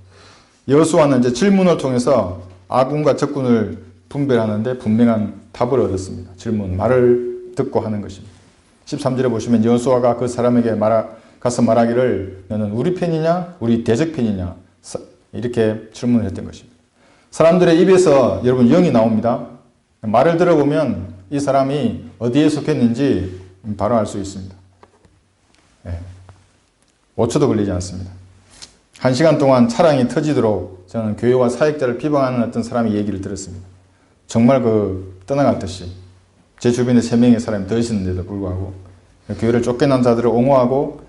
여호수아는 이제 질문을 통해서 아군과 적군을 분별하는데 분명한 답을 얻었습니다. 질문, 말을 듣고 하는 것입니다. 13절에 보시면 여호수아가 그 사람에게 가서 말하기를 너는 우리 편이냐 우리 대적 편이냐 이렇게 질문을 했던 것입니다. 사람들의 입에서 여러분 영이 나옵니다. 말을 들어보면 이 사람이 어디에 속했는지 바로 알 수 있습니다. 5초도 걸리지 않습니다. 1시간 동안 차량이 터지도록 저는 교회와 사역자를 비방하는 어떤 사람의 얘기를 들었습니다. 정말 떠나갔듯이 제 주변에 3명의 사람이 더 있었는데도 불구하고 교회를 쫓겨난 자들을 옹호하고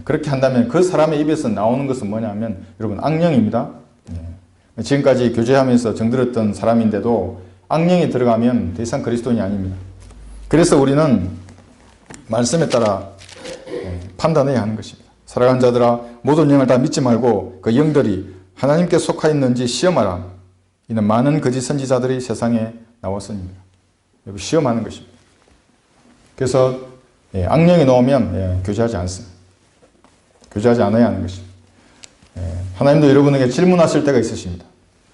그렇게 한다면 그 사람의 입에서 나오는 것은 뭐냐면 여러분 악령입니다. 지금까지 교제하면서 정들었던 사람인데도 악령이 들어가면 더 이상 그리스도인이 아닙니다. 그래서 우리는 말씀에 따라 판단해야 하는 것입니다. 살아간 자들아 모든 영을 다 믿지 말고 그 영들이 하나님께 속하 있는지 시험하라. 이는 많은 거짓 선지자들이 세상에 나왔습니다. 시험하는 것입니다. 그래서 악령이 나오면 교제하지 않습니다. 교제하지 않아야 하는 것입니다. 하나님도 여러분에게 질문하실 때가 있으십니다.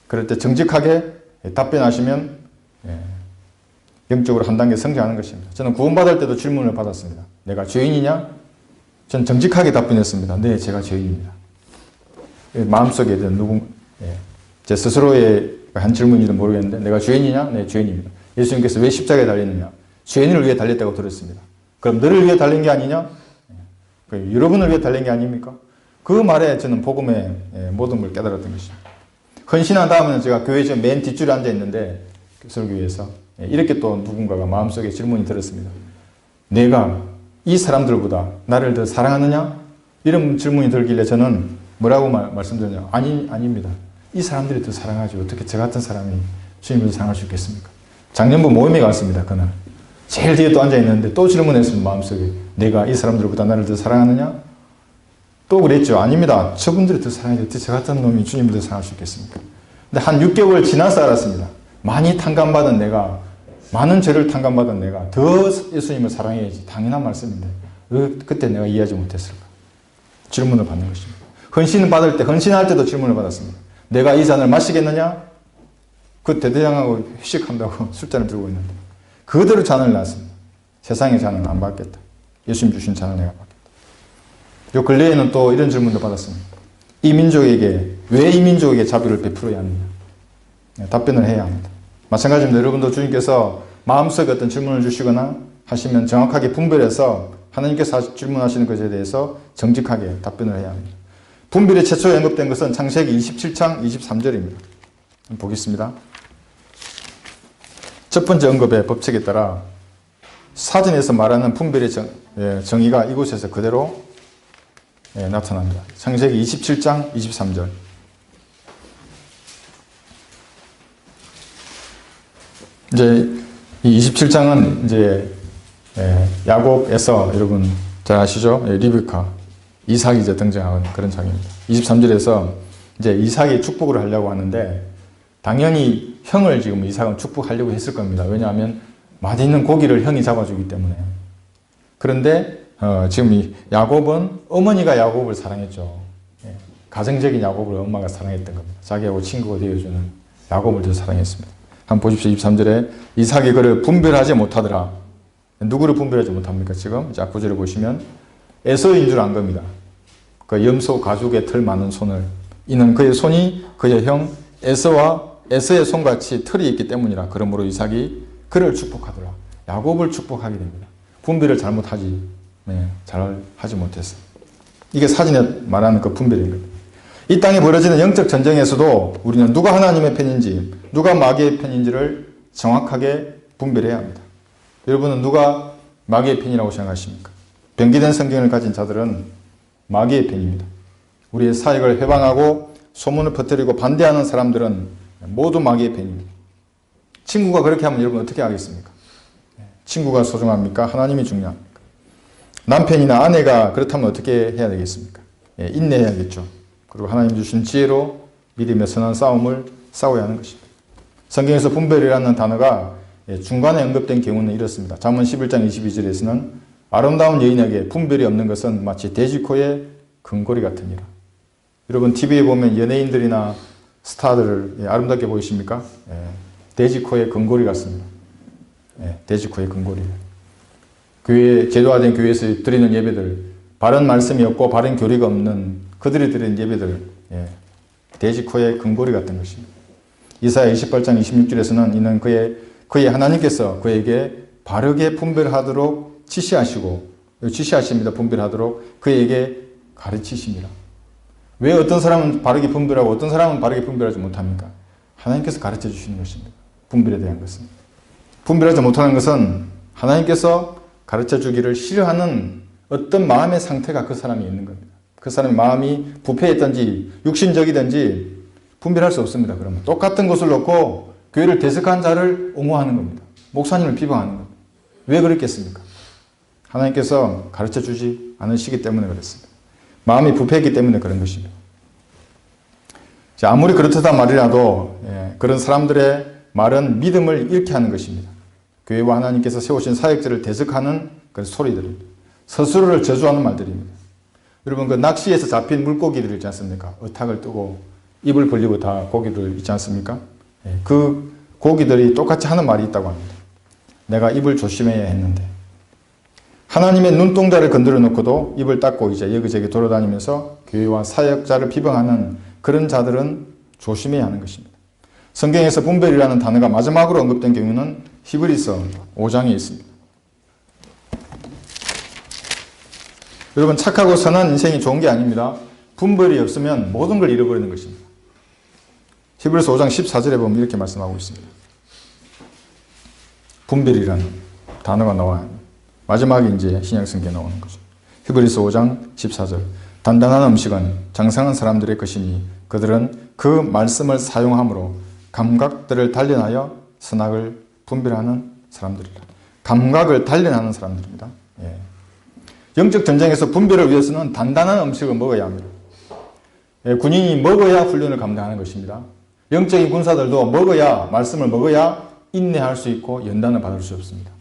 그럴 때 정직하게 답변하시면 영적으로 한 단계 성장하는 것입니다. 저는 구원받을 때도 질문을 받았습니다. 내가 죄인이냐? 저는 정직하게 답변했습니다. 네, 제가 죄인입니다. 마음속에 제 스스로의 한 질문인지는 모르겠는데 내가 죄인이냐? 네, 죄인입니다. 예수님께서 왜 십자가에 달렸느냐? 죄인을 위해 달렸다고 들었습니다. 그럼 너를 위해 달린 게 아니냐? 여러분을 위해 달린 게 아닙니까? 그 말에 저는 복음의 모든 걸 깨달았던 것입니다. 헌신한 다음에는 제가 교회 지금 맨 뒷줄에 앉아 있는데 설교회에서 이렇게 또 누군가가 마음속에 질문이 들었습니다. 내가 이 사람들보다 나를 더 사랑하느냐? 이런 질문이 들길래 저는 뭐라고 말씀드렸냐? 아닙니다. 이 사람들이 더 사랑하지 어떻게 저 같은 사람이 주님을 더 사랑할 수 있겠습니까? 작년부 모임에 갔습니다. 그날 제일 뒤에 또 앉아 있는데 또 질문했습니다. 마음속에 내가 이 사람들보다 나를 더 사랑하느냐? 또 그랬죠. 아닙니다. 저분들이 더 사랑해야지 어떻게 저 같은 놈이 주님을 더 사랑할 수 있겠습니까? 근데 한 6개월 지나서 알았습니다. 많이 탕감받은 내가, 많은 죄를 탕감받은 내가 더 예수님을 사랑해야지. 당연한 말씀인데 그때 내가 이해하지 못했을까? 질문을 받는 것입니다. 헌신을 받을 때, 헌신할 때도 질문을 받았습니다. 내가 이 잔을 마시겠느냐? 그 대대장하고 회식한다고 술잔을 들고 있는데 그대로 잔을 놨습니다. 세상의 잔은 안 받겠다. 예수님 주신 잔을 내가 받겠다. 요 근래에는 또 이런 질문도 받았습니다. 이 민족에게, 왜 이 민족에게 자비를 베풀어야 하느냐? 답변을 해야 합니다. 마찬가지입니다. 여러분도 주님께서 마음속에 어떤 질문을 주시거나 하시면 정확하게 분별해서 하나님께서 질문하시는 것에 대해서 정직하게 답변을 해야 합니다. 분별이 최초에 언급된 것은 창세기 27장 23절입니다. 보겠습니다. 첫 번째 언급의 법칙에 따라 사전에서 말하는 분별의 정의가 이곳에서 그대로 나타납니다. 창세기 27장 23절. 이제 이 27장은 이제 야곱, 에서 여러분 잘 아시죠? 리브카, 이삭이 이제 등장하는 그런 장입니다. 23절에서 이제 이삭이 축복을 하려고 하는데 당연히 형을 지금 이삭은 축복하려고 했을 겁니다. 왜냐하면 맛있는 고기를 형이 잡아주기 때문에. 그런데 지금 이 야곱은 어머니가 야곱을 사랑했죠. 가정적인 야곱을 엄마가 사랑했던 겁니다. 자기하고 친구가 되어주는 야곱을 더 사랑했습니다. 한번 보십시오. 23절에 이삭이 그를 분별하지 못하더라. 누구를 분별하지 못합니까? 지금 9절에 보시면 에서인 줄 안 겁니다. 그 염소 가죽의 털 많은 손을. 이는 그의 손이 그의 형 에서의 손같이 털이 있기 때문이라. 그러므로 이삭이 그를 축복하더라. 야곱을 축복하게 됩니다. 분별을 잘못하지 못했어. 이게 사진에 말하는 그 분별인 겁니다. 이 땅에 벌어지는 영적 전쟁에서도 우리는 누가 하나님의 편인지 누가 마귀의 편인지를 정확하게 분별해야 합니다. 여러분은 누가 마귀의 편이라고 생각하십니까? 변기된 성경을 가진 자들은 마귀의 편입니다. 우리의 사역을 해방하고 소문을 퍼뜨리고 반대하는 사람들은 모두 마귀의 편입니다. 친구가 그렇게 하면 여러분 어떻게 하겠습니까? 친구가 소중합니까? 하나님이 중요합니까? 남편이나 아내가 그렇다면 어떻게 해야 되겠습니까? 인내해야겠죠. 그리고 하나님 주신 지혜로 믿음의 선한 싸움을 싸워야 하는 것입니다. 성경에서 분별이라는 단어가 중간에 언급된 경우는 이렇습니다. 잠언 11장 22절에서는 아름다운 여인에게 분별이 없는 것은 마치 돼지코의 금고리 같으니라. 여러분 TV에 보면 연예인들이나 스타들을 아름답게 보이십니까? 돼지코의 금고리 같습니다. 돼지코의 금고리. 교회, 제도화된 교회에서 드리는 예배들, 바른 말씀이 없고 바른 교리가 없는 그들이 드리는 예배들, 돼지코의 금고리 같은 것입니다. 이사야 28장 26절에서는 이는 그의 하나님께서 그에게 바르게 분별하도록 지시하십니다. 분별하도록 그에게 가르치십니다. 왜 어떤 사람은 바르게 분별하고 어떤 사람은 바르게 분별하지 못합니까? 하나님께서 가르쳐 주시는 것입니다. 분별에 대한 것은. 분별하지 못하는 것은 하나님께서 가르쳐 주기를 싫어하는 어떤 마음의 상태가 그 사람이 있는 겁니다. 그 사람의 마음이 부패했든지 육신적이든지 분별할 수 없습니다. 그러면 똑같은 것을 놓고 교회를 대적한 자를 옹호하는 겁니다. 목사님을 비방하는 겁니다. 왜 그랬겠습니까? 하나님께서 가르쳐 주지 않으시기 때문에 그렇습니다. 마음이 부패했기 때문에 그런 것입니다. 아무리 그렇다단 말이라도 그런 사람들의 말은 믿음을 잃게 하는 것입니다. 교회와 하나님께서 세우신 사역자를 대적하는 그런 소리들입니다. 스스로를 저주하는 말들입니다. 여러분 그 낚시에서 잡힌 물고기들 있지 않습니까? 어탁을 뜨고 입을 벌리고 다 고기들 있지 않습니까? 그 고기들이 똑같이 하는 말이 있다고 합니다. 내가 입을 조심해야 했는데. 하나님의 눈동자를 건드려 놓고도 입을 닫고 이제 여기저기 돌아다니면서 교회와 사역자를 비방하는 그런 자들은 조심해야 하는 것입니다. 성경에서 분별이라는 단어가 마지막으로 언급된 경우는 히브리서 5장에 있습니다. 여러분 착하고 선한 인생이 좋은 게 아닙니다. 분별이 없으면 모든 걸 잃어버리는 것입니다. 히브리서 5장 14절에 보면 이렇게 말씀하고 있습니다. 분별이라는 단어가 나와요. 마지막에 이제 신약성경에 나오는 거죠. 히브리서 5장 14절. 단단한 음식은 장성한 사람들의 것이니 그들은 그 말씀을 사용함으로 감각들을 단련하여 선악을 분별하는 사람들이라. 감각을 단련하는 사람들입니다. 영적 전쟁에서 분별을 위해서는 단단한 음식을 먹어야 합니다. 군인이 먹어야 훈련을 감당하는 것입니다. 영적인 군사들도 먹어야, 말씀을 먹어야 인내할 수 있고 연단을 받을 수 없습니다.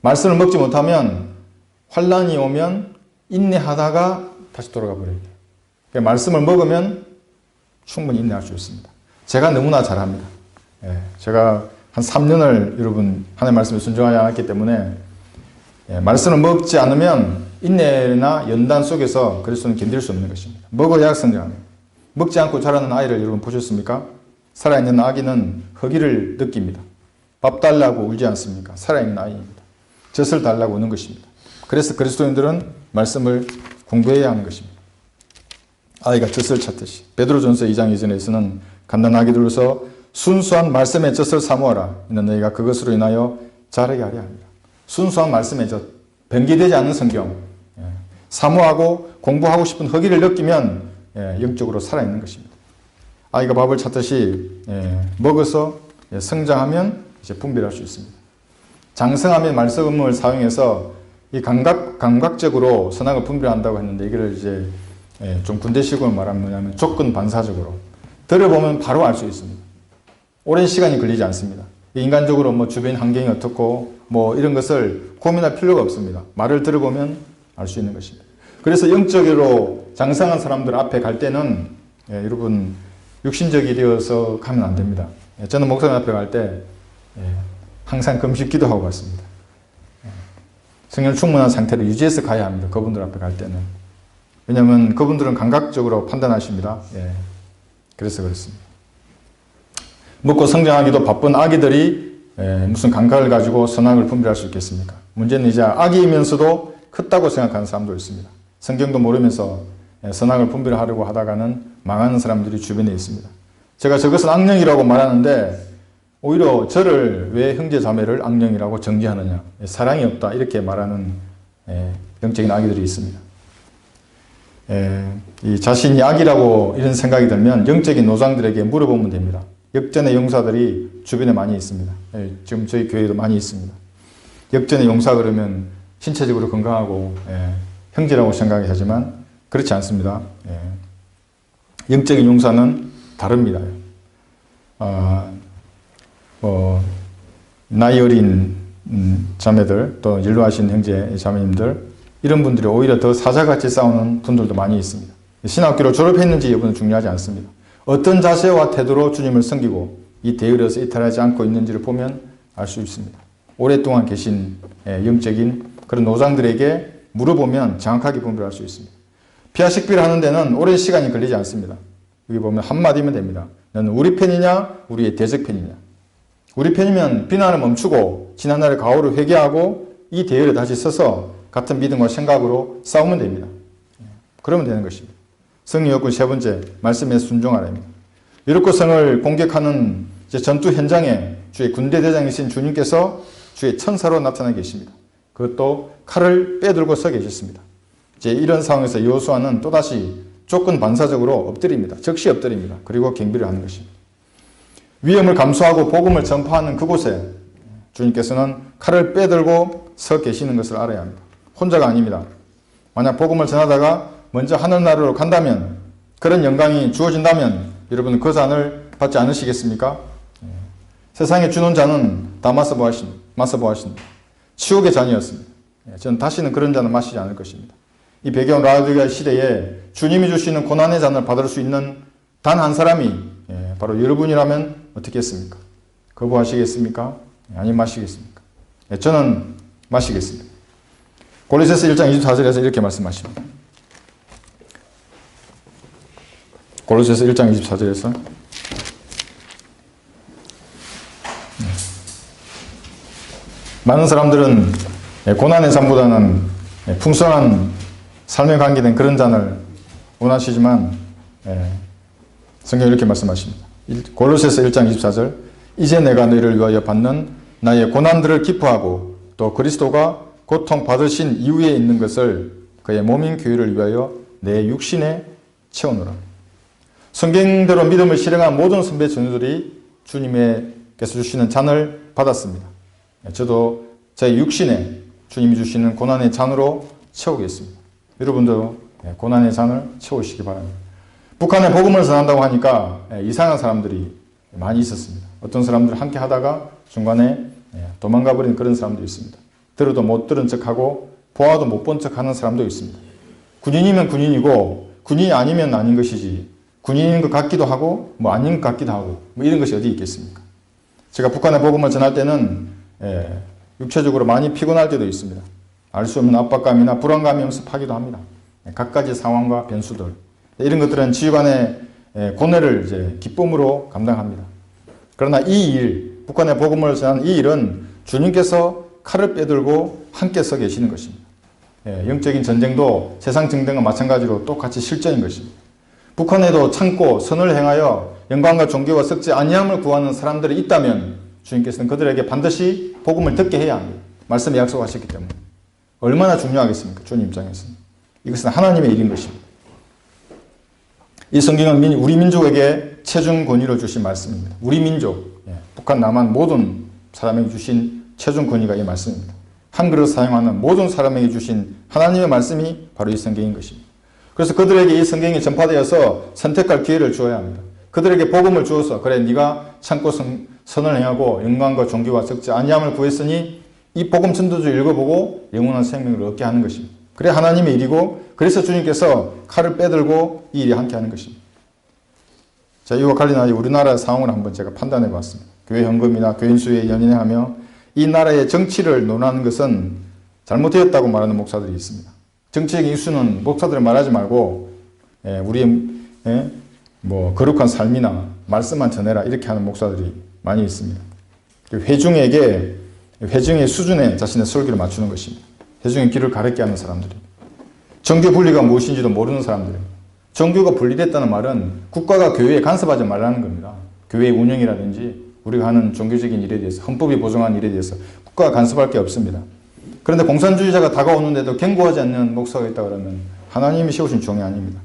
말씀을 먹지 못하면 환란이 오면 인내하다가 다시 돌아가 버려요. 말씀을 먹으면 충분히 인내할 수 있습니다. 제가 너무나 잘합니다. 제가 한 3년을 여러분 하나님의 말씀에 순종하지 않았기 때문에 말씀을 먹지 않으면 인내나 연단 속에서 그리스도는 견딜 수 없는 것입니다. 먹어야 성장합니다. 먹지 않고 자라는 아이를 여러분 보셨습니까? 살아있는 아기는 허기를 느낍니다. 밥 달라고 울지 않습니까? 살아있는 아이입니다. 젖을 달라고 우는 것입니다. 그래서 그리스도인들은 말씀을 공부해야 하는 것입니다. 아이가 젖을 찾듯이. 베드로전서 2장 2절에서는 갓난아기 들로서 순수한 말씀의 젖을 사모하라. 이는 너희가 그것으로 인하여 자라게 하려 합니다. 순수한 말씀의 젖, 변기되지 않는 성경, 사모하고 공부하고 싶은 허기를 느끼면 영적으로 살아있는 것입니다. 아이가 밥을 찾듯이 먹어서 성장하면 이제 분별할 수 있습니다. 장성하면 말씀을 사용해서 이 감각적으로 선악을 분별한다고 했는데, 이걸 이제 좀 군대식으로 말하면 뭐냐면 조건 반사적으로 들어보면 바로 알 수 있습니다. 오랜 시간이 걸리지 않습니다. 인간적으로 뭐 주변 환경이 어떻고 뭐 이런 것을 고민할 필요가 없습니다. 말을 들어보면 알 수 있는 것입니다. 그래서 영적으로 장성한 사람들 앞에 갈 때는 여러분 육신적이 되어서 가면 안 됩니다. 저는 목사님 앞에 갈 때 항상 금식 기도하고 갔습니다. 성령 충만한 상태를 유지해서 가야 합니다. 그분들 앞에 갈 때는. 왜냐하면 그분들은 감각적으로 판단하십니다. 그래서 그렇습니다. 먹고 성장하기도 바쁜 아기들이 무슨 감각을 가지고 선악을 분별할 수 있겠습니까? 문제는 이제 아기이면서도 컸다고 생각하는 사람도 있습니다. 성경도 모르면서 선악을 분별하려고 하다가는 망하는 사람들이 주변에 있습니다. 제가 저것은 악령이라고 말하는데 오히려 저를 왜 형제 자매를 악령이라고 정죄하느냐, 사랑이 없다 이렇게 말하는 영적인 아기들이 있습니다. 이 자신이 악이라고 이런 생각이 들면 영적인 노장들에게 물어보면 됩니다. 역전의 용사들이 주변에 많이 있습니다. 지금 저희 교회도 많이 있습니다. 역전의 용사 그러면 신체적으로 건강하고 형제라고 생각이 하지만 그렇지 않습니다. 영적인 용사는 다릅니다. 나이 어린 자매들, 또 일로하신 형제 자매님들, 이런 분들이 오히려 더 사자같이 싸우는 분들도 많이 있습니다. 신학교를 졸업했는지 여부는 중요하지 않습니다. 어떤 자세와 태도로 주님을 섬기고 이 대열에서 이탈하지 않고 있는지를 보면 알 수 있습니다. 오랫동안 계신 영적인 그런 노장들에게 물어보면 정확하게 분별할 수 있습니다. 피아식비를 하는 데는 오랜 시간이 걸리지 않습니다. 여기 보면 한마디면 됩니다. 너는 우리 편이냐 우리의 대적 편이냐. 우리 편이면 비난을 멈추고 지난날의 과오를 회개하고 이 대열에 다시 서서 같은 믿음과 생각으로 싸우면 됩니다. 그러면 되는 것입니다. 성령 여군 세 번째, 말씀에 순종하라입니다. 여리고 성을 공격하는 전투 현장에 주의 군대 대장이신 주님께서 주의 천사로 나타나 계십니다. 그것도 칼을 빼들고 서 계셨습니다. 이제 이런 상황에서 여호수아는 또다시 조건 반사적으로 엎드립니다. 즉시 엎드립니다. 그리고 경비를 하는 것입니다. 위험을 감수하고 복음을 전파하는 그곳에 주님께서는 칼을 빼들고 서 계시는 것을 알아야 합니다. 혼자가 아닙니다. 만약 복음을 전하다가 먼저 하늘나라로 간다면, 그런 영광이 주어진다면 여러분 그 잔을 받지 않으시겠습니까? 세상에 주는 잔은 다 마셔보았습니다. 치욕의 잔이었습니다. 저는 다시는 그런 잔을 마시지 않을 것입니다. 이 배경 라우디게아 시대에 주님이 주시는 고난의 잔을 받을 수 있는 단 한 사람이 바로 여러분이라면 어떻게 했습니까? 거부하시겠습니까? 아니면 마시겠습니까? 저는 마시겠습니다. 골로새서 1장 24절에서 이렇게 말씀하십니다. 골로새서 1장 24절에서 많은 사람들은 고난의 삶보다는 풍성한 삶에 관계된 그런 잔을 원하시지만 성경이 이렇게 말씀하십니다. 골로새서 1장 24절 이제 내가 너희를 위하여 받는 나의 고난들을 기뻐하고 또 그리스도가 고통받으신 이후에 있는 것을 그의 몸인 교회를 위하여 내 육신에 채우노라. 성경대로 믿음을 실행한 모든 선배 전우들이 주님께서 주시는 잔을 받았습니다. 저도 제 육신에 주님이 주시는 고난의 잔으로 채우겠습니다. 여러분도 고난의 잔을 채우시기 바랍니다. 북한에 복음을 전한다고 하니까 이상한 사람들이 많이 있었습니다. 어떤 사람들 함께 하다가 중간에 도망가 버린 그런 사람도 있습니다. 들어도 못 들은 척하고 보아도 못 본 척하는 사람도 있습니다. 군인이면 군인이고 군인이 아니면 아닌 것이지, 군인인 것 같기도 하고 뭐 아닌 것 같기도 하고 뭐 이런 것이 어디 있겠습니까? 제가 북한에 복음을 전할 때는 육체적으로 많이 피곤할 때도 있습니다. 알 수 없는 압박감이나 불안감이 엄습하기도 합니다. 각가지 상황과 변수들, 이런 것들은 지휘관의 고뇌를 이제 기쁨으로 감당합니다. 그러나 이 일, 북한의 복음을 전하는 이 일은 주님께서 칼을 빼들고 함께 서 계시는 것입니다. 영적인 전쟁도 세상 전쟁과 마찬가지로 똑같이 실전인 것입니다. 북한에도 참고 선을 행하여 영광과 존귀와 썩지 아니함을 구하는 사람들이 있다면 주님께서는 그들에게 반드시 복음을 듣게 해야 합니다. 말씀에 약속하셨기 때문에. 얼마나 중요하겠습니까? 주님 입장에서는. 이것은 하나님의 일인 것입니다. 이 성경은 우리 민족에게 체중 권위를 주신 말씀입니다. 우리 민족, 북한, 남한 모든 사람에게 주신 체중 권위가 이 말씀입니다. 한글을 사용하는 모든 사람에게 주신 하나님의 말씀이 바로 이 성경인 것입니다. 그래서 그들에게 이 성경이 전파되어서 선택할 기회를 주어야 합니다. 그들에게 복음을 주어서 그래 네가 참고 선을 행하고 영광과 존귀와 썩지 아니함을 구했으니 이 복음 전도주 읽어보고 영원한 생명을 얻게 하는 것입니다. 그래 하나님의 일이고 그래서 주님께서 칼을 빼들고 이 일이 함께 하는 것입니다. 자, 이와 관련하여 우리나라 상황을 한번 제가 판단해 봤습니다. 교회 헌금이나 교인 수에 연연하며 이 나라의 정치를 논하는 것은 잘못되었다고 말하는 목사들이 있습니다. 정치적인 이슈는 목사들은 말하지 말고 우리의 거룩한 삶이나 말씀만 전해라 이렇게 하는 목사들이 많이 있습니다. 회중의 수준에 자신의 설교를 맞추는 것입니다. 회중의 길을 가르게 하는 사람들이. 정교 분리가 무엇인지도 모르는 사람들입니다. 정교가 분리됐다는 말은 국가가 교회에 간섭하지 말라는 겁니다. 교회 운영이라든지 우리가 하는 종교적인 일에 대해서 헌법이 보장한 일에 대해서 국가가 간섭할 게 없습니다. 그런데 공산주의자가 다가오는데도 경고하지 않는 목사가 있다 그러면 하나님이 세우신 종이 아닙니다.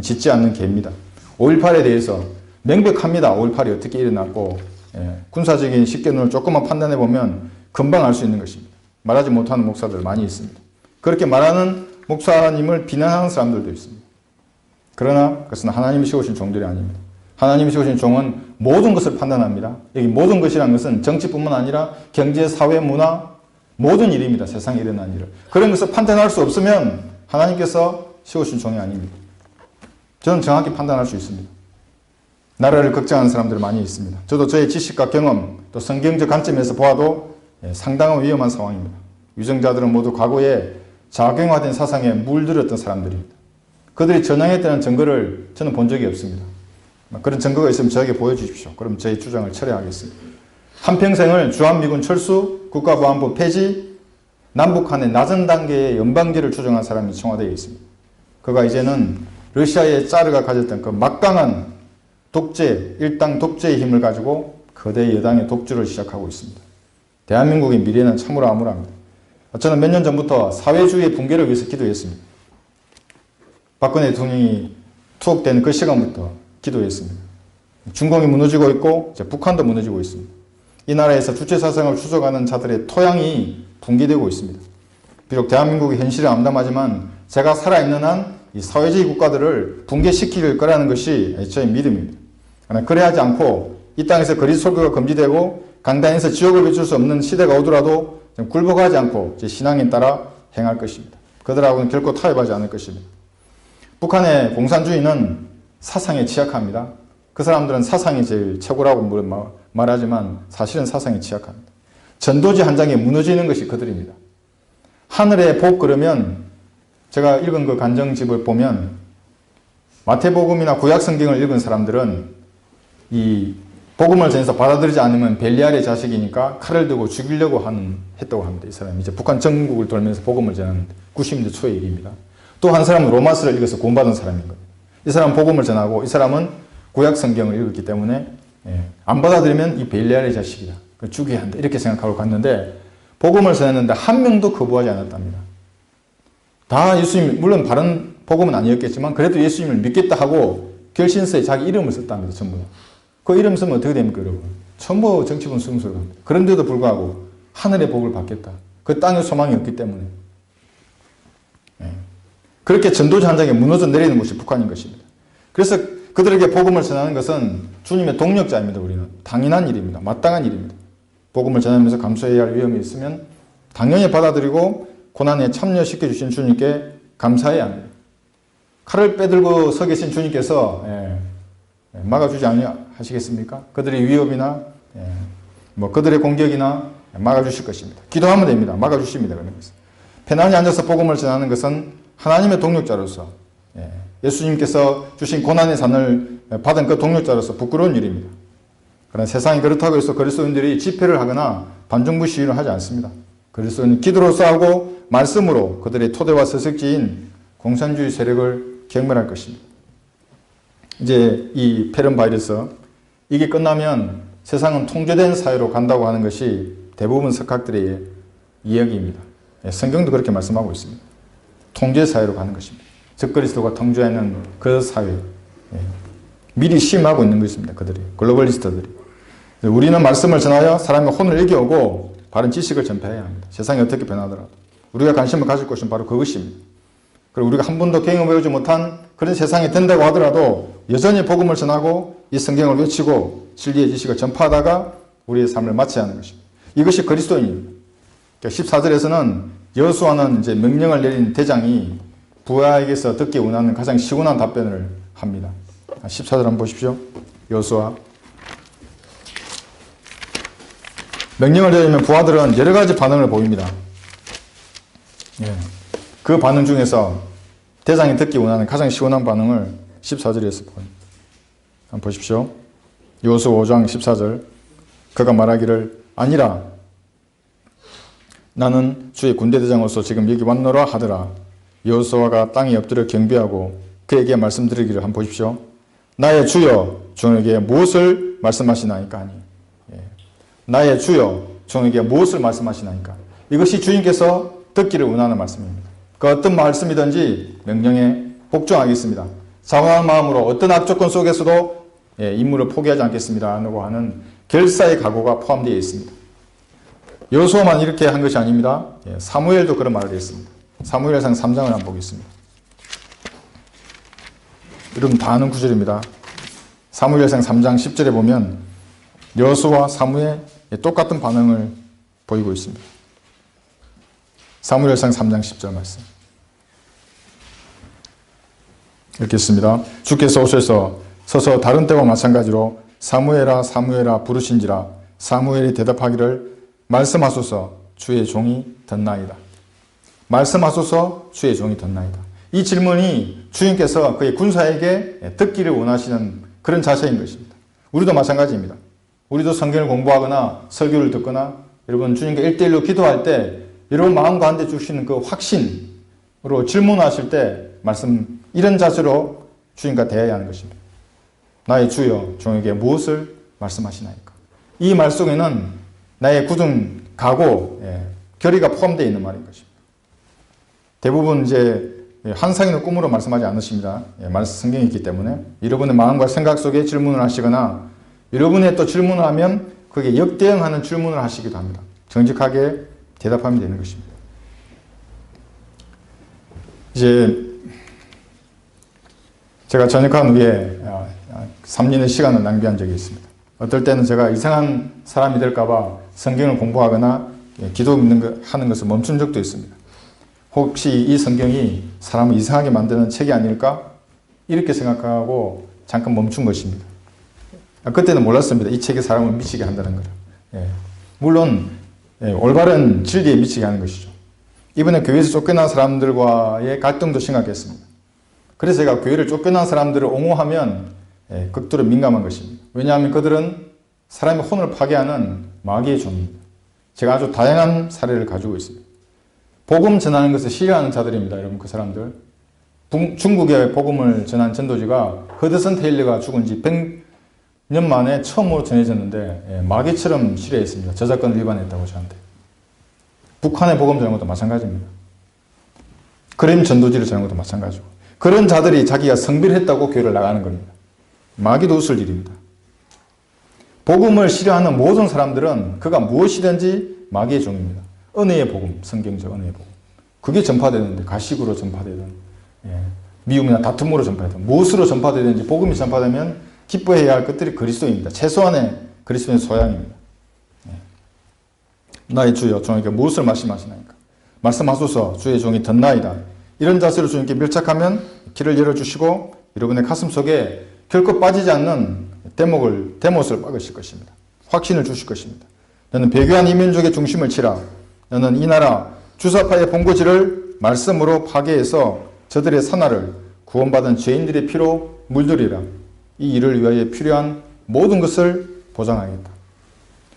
짖지 않는 개입니다. 5.18에 대해서 명백합니다. 5.18이 어떻게 일어났고 군사적인 식견을 조금만 판단해 보면 금방 알 수 있는 것입니다. 말하지 못하는 목사들 많이 있습니다. 그렇게 말하는 목사님을 비난하는 사람들도 있습니다. 그러나 그것은 하나님이 세우신 종들이 아닙니다. 하나님이 세우신 종은 모든 것을 판단합니다. 여기 모든 것이라는 것은 정치뿐만 아니라 경제, 사회, 문화 모든 일입니다. 세상에 일어난 일을. 그런 것을 판단할 수 없으면 하나님께서 세우신 종이 아닙니다. 저는 정확히 판단할 수 있습니다. 나라를 걱정하는 사람들 많이 있습니다. 저도 저의 지식과 경험 또 성경적 관점에서 보아도 상당한 위험한 상황입니다. 유정자들은 모두 과거에 작용화된 사상에 물들었던 사람들입니다. 그들이 전향했다는 증거를 저는 본 적이 없습니다. 그런 증거가 있으면 저에게 보여주십시오. 그럼 저의 주장을 철회하겠습니다. 한평생을 주한미군 철수, 국가보안부 폐지, 남북한의 낮은 단계의 연방제를 추정한 사람이 청와대에 있습니다. 그가 이제는 러시아의 짜르가 가졌던 그 막강한 독재, 일당 독재의 힘을 가지고 거대 여당의 독주를 시작하고 있습니다. 대한민국의 미래는 참으로 암울합니다. 저는 몇 년 전부터 사회주의의 붕괴를 위해서 기도했습니다. 박근혜 대통령이 투옥되는 그 시간부터 기도했습니다. 중공이 무너지고 있고 이제 북한도 무너지고 있습니다. 이 나라에서 주체사상을 추적하는 자들의 토양이 붕괴되고 있습니다. 비록 대한민국의 현실은 암담하지만 제가 살아있는 한 이 사회주의 국가들을 붕괴시킬 거라는 것이 저의 믿음입니다. 그러나 그래 하지 않고 이 땅에서 그리스도 설교가 금지되고 강단에서 지옥을 비출 수 없는 시대가 오더라도 굴복하지 않고 제 신앙에 따라 행할 것입니다. 그들하고는 결코 타협하지 않을 것입니다. 북한의 공산주의는 사상에 취약합니다. 그 사람들은 사상이 제일 최고라고 말하지만 사실은 사상에 취약합니다. 전도지 한 장에 무너지는 것이 그들입니다. 하늘의 복 그러면 제가 읽은 그 간정집을 보면 마태복음이나 구약성경을 읽은 사람들은 이 복음을 전해서 받아들이지 않으면 벨리알의 자식이니까 칼을 들고 죽이려고 했다고 합니다. 이 사람이 이제 북한 전국을 돌면서 복음을 전하는 90년대 초의 일입니다. 또 한 사람은 로마서를 읽어서 구원받은 사람인 겁니다. 이 사람은 복음을 전하고 이 사람은 구약 성경을 읽었기 때문에 안 받아들이면 이 벨리알의 자식이다. 죽여야 한다. 이렇게 생각하고 갔는데 복음을 전했는데 한 명도 거부하지 않았답니다. 다 예수님, 물론 바른 복음은 아니었겠지만 그래도 예수님을 믿겠다 하고 결신서에 자기 이름을 썼답니다. 전부 다. 그 이름 쓰면 어떻게 됩니까 여러분? 전부 정치분 수용소로 갑니다. 그런데도 불구하고 하늘의 복을 받겠다. 그 땅에 소망이 없기 때문에. 그렇게 전도지 한 장에 무너져 내리는 것이 북한인 것입니다. 그래서 그들에게 복음을 전하는 것은 주님의 동력자입니다. 우리는 당연한 일입니다. 마땅한 일입니다. 복음을 전하면서 감수해야 할 위험이 있으면 당연히 받아들이고 고난에 참여시켜 주신 주님께 감사해야 합니다. 칼을 빼들고 서 계신 주님께서 막아주지 아니하시겠습니까? 그들의 위협이나 그들의 공격이나 막아주실 것입니다. 기도하면 됩니다. 막아주십니다. 편안히 앉아서 복음을 전하는 것은 하나님의 동력자로서 예수님께서 주신 고난의 산을 받은 그 동력자로서 부끄러운 일입니다. 그러나 세상이 그렇다고 해서 그리스도인들이 집회를 하거나 반정부 시위를 하지 않습니다. 그리스도인은 기도로 싸우고 말씀으로 그들의 토대와 서식지인 공산주의 세력을 경멸할 것입니다. 이제 이 폐렴 바이러스, 이게 끝나면 세상은 통제된 사회로 간다고 하는 것이 대부분 석학들의 이야기입니다. 성경도 그렇게 말씀하고 있습니다. 통제 사회로 가는 것입니다. 즉 그리스도가 통제하는 그 사회, 미리 시험하고 있는 것입니다. 그들이, 글로벌리스트들이. 우리는 말씀을 전하여 사람의 혼을 일깨우고 바른 지식을 전파해야 합니다. 세상이 어떻게 변하더라도 우리가 관심을 가질 것은 바로 그것입니다. 그리고 우리가 한 번도 경험해보지 못한 그런 세상이 된다고 하더라도 여전히 복음을 전하고 이 성경을 외치고 진리의 지식을 전파하다가 우리의 삶을 마쳐야 하는 것입니다. 이것이 그리스도인입니다. 14절에서는 여호수아는 이제 명령을 내린 대장이 부하에게서 듣기 원하는 가장 시원한 답변을 합니다. 14절 한번 보십시오. 여호수아. 명령을 내리면 부하들은 여러 가지 반응을 보입니다. 그 반응 중에서 대장이 듣기 원하는 가장 시원한 반응을 14절에서 보입니다. 한번 보십시오. 여호수아 5장 14절. 그가 말하기를 아니라 나는 주의 군대대장으로서 지금 여기 왔노라 하더라. 여호수아가 땅에 엎드려 경배하고 그에게 말씀드리기를 한번 보십시오. 나의 주여 종에게 무엇을 말씀하시나이까 하니. 나의 주여 종에게 무엇을 말씀하시나이까. 이것이 주님께서 듣기를 원하는 말씀입니다. 그 어떤 말씀이든지 명령에 복종하겠습니다. 장황한 마음으로 어떤 악조건 속에서도 임무를 포기하지 않겠습니다 라고 하는 결사의 각오가 포함되어 있습니다. 여호수아만 이렇게 한 것이 아닙니다. 사무엘도 그런 말을 했습니다. 사무엘상 3장을 한번 보겠습니다. 여러분 다 아는 구절입니다. 사무엘상 3장 10절에 보면 여호수아와 사무엘 똑같은 반응을 보이고 있습니다. 사무엘상 3장 10절 말씀 읽겠습니다. 주께서 오셔서 서서 다른 때와 마찬가지로 사무엘아 사무엘아 부르신지라 사무엘이 대답하기를 말씀하소서 주의 종이 듣나이다. 말씀하소서 주의 종이 듣나이다. 이 질문이 주님께서 그의 군사에게 듣기를 원하시는 그런 자세인 것입니다. 우리도 마찬가지입니다. 우리도 성경을 공부하거나 설교를 듣거나 여러분 주님께 1대1로 기도할 때 여러분 마음 가운데 주시는 그 확신으로 질문하실 때 말씀 이런 자세로 주님과 대해야 하는 것입니다. 나의 주여 종에게 무엇을 말씀하시나이까. 이 말 속에는 나의 굳은 각오, 결의가 포함되어 있는 말인 것입니다. 대부분 이제 환상이나 꿈으로 말씀하지 않으십니다. 성경이 있기 때문에 여러분의 마음과 생각 속에 질문을 하시거나 여러분의 또 질문을 하면 그게 역대응하는 질문을 하시기도 합니다. 정직하게 대답하면 되는 것입니다. 이제 제가 전역한 후에 3년의 시간을 낭비한 적이 있습니다. 어떨 때는 제가 이상한 사람이 될까봐 성경을 공부하거나 기도 하는 것을 멈춘 적도 있습니다. 혹시 이 성경이 사람을 이상하게 만드는 책이 아닐까? 이렇게 생각하고 잠깐 멈춘 것입니다. 그때는 몰랐습니다. 이 책이 사람을 미치게 한다는 걸. 물론 올바른 진리에 미치게 하는 것이죠. 이번에 교회에서 쫓겨난 사람들과의 갈등도 심각했습니다. 그래서 제가 교회를 쫓겨난 사람들을 옹호하면 극도로 민감한 것입니다. 왜냐하면 그들은 사람의 혼을 파괴하는 마귀의 종입니다. 제가 아주 다양한 사례를 가지고 있습니다. 복음 전하는 것을 싫어하는 자들입니다. 여러분 그 사람들. 중국의 복음을 전한 전도지가 허드슨 테일러가 죽은 지 100년 만에 처음으로 전해졌는데 마귀처럼 싫어했습니다. 저작권을 위반했다고 저한테. 북한의 복음 전하는 것도 마찬가지입니다. 그림 전도지를 전하는 것도 마찬가지고. 그런 자들이 자기가 성빌했다고 교회를 나가는 겁니다. 마귀도 웃을 일입니다. 복음을 싫어하는 모든 사람들은 그가 무엇이든지 마귀의 종입니다. 은혜의 복음, 성경적 은혜의 복음. 그게 전파되는데 가식으로 전파되든 미움이나 다툼으로 전파되든 무엇으로 전파되든지 복음이 전파되면 기뻐해야 할 것들이 그리스도입니다. 최소한의 그리스도의 소양입니다. 나의 주여 종에게 무엇을 말씀하시나이까. 말씀하소서 주의 종이 듣나이다. 이런 자세로 주님께 밀착하면 길을 열어주시고 여러분의 가슴 속에 결코 빠지지 않는 대못을 박으실 것입니다. 확신을 주실 것입니다. 너는 배교한 이 민족의 중심을 치라. 너는 이 나라 주사파의 본거지를 말씀으로 파괴해서 저들의 산하를 구원받은 죄인들의 피로 물들이라. 이 일을 위하여 필요한 모든 것을 보장하겠다.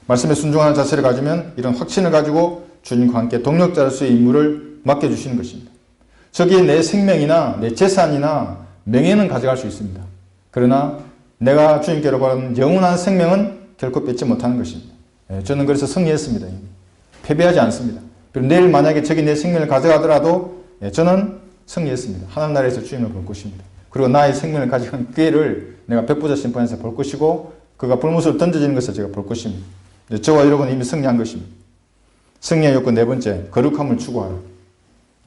말씀에 순종하는 자세를 가지면 이런 확신을 가지고 주님과 함께 동력자로서의 임무를 맡겨주시는 것입니다. 저기에 내 생명이나 내 재산이나 명예는 가져갈 수 있습니다. 그러나 내가 주님께로 가는 영원한 생명은 결코 뺏지 못하는 것입니다. 저는 그래서 승리했습니다. 패배하지 않습니다. 그리고 내일 만약에 저기 내 생명을 가져가더라도 저는 승리했습니다. 하나님 나라에서 주님을 볼 것입니다. 그리고 나의 생명을 가져간 기회를 내가 백보자 심판에서 볼 것이고 그가 불못으로 던져지는 것을 제가 볼 것입니다. 저와 여러분은 이미 승리한 것입니다. 승리의 요건 네 번째, 거룩함을 추구하라.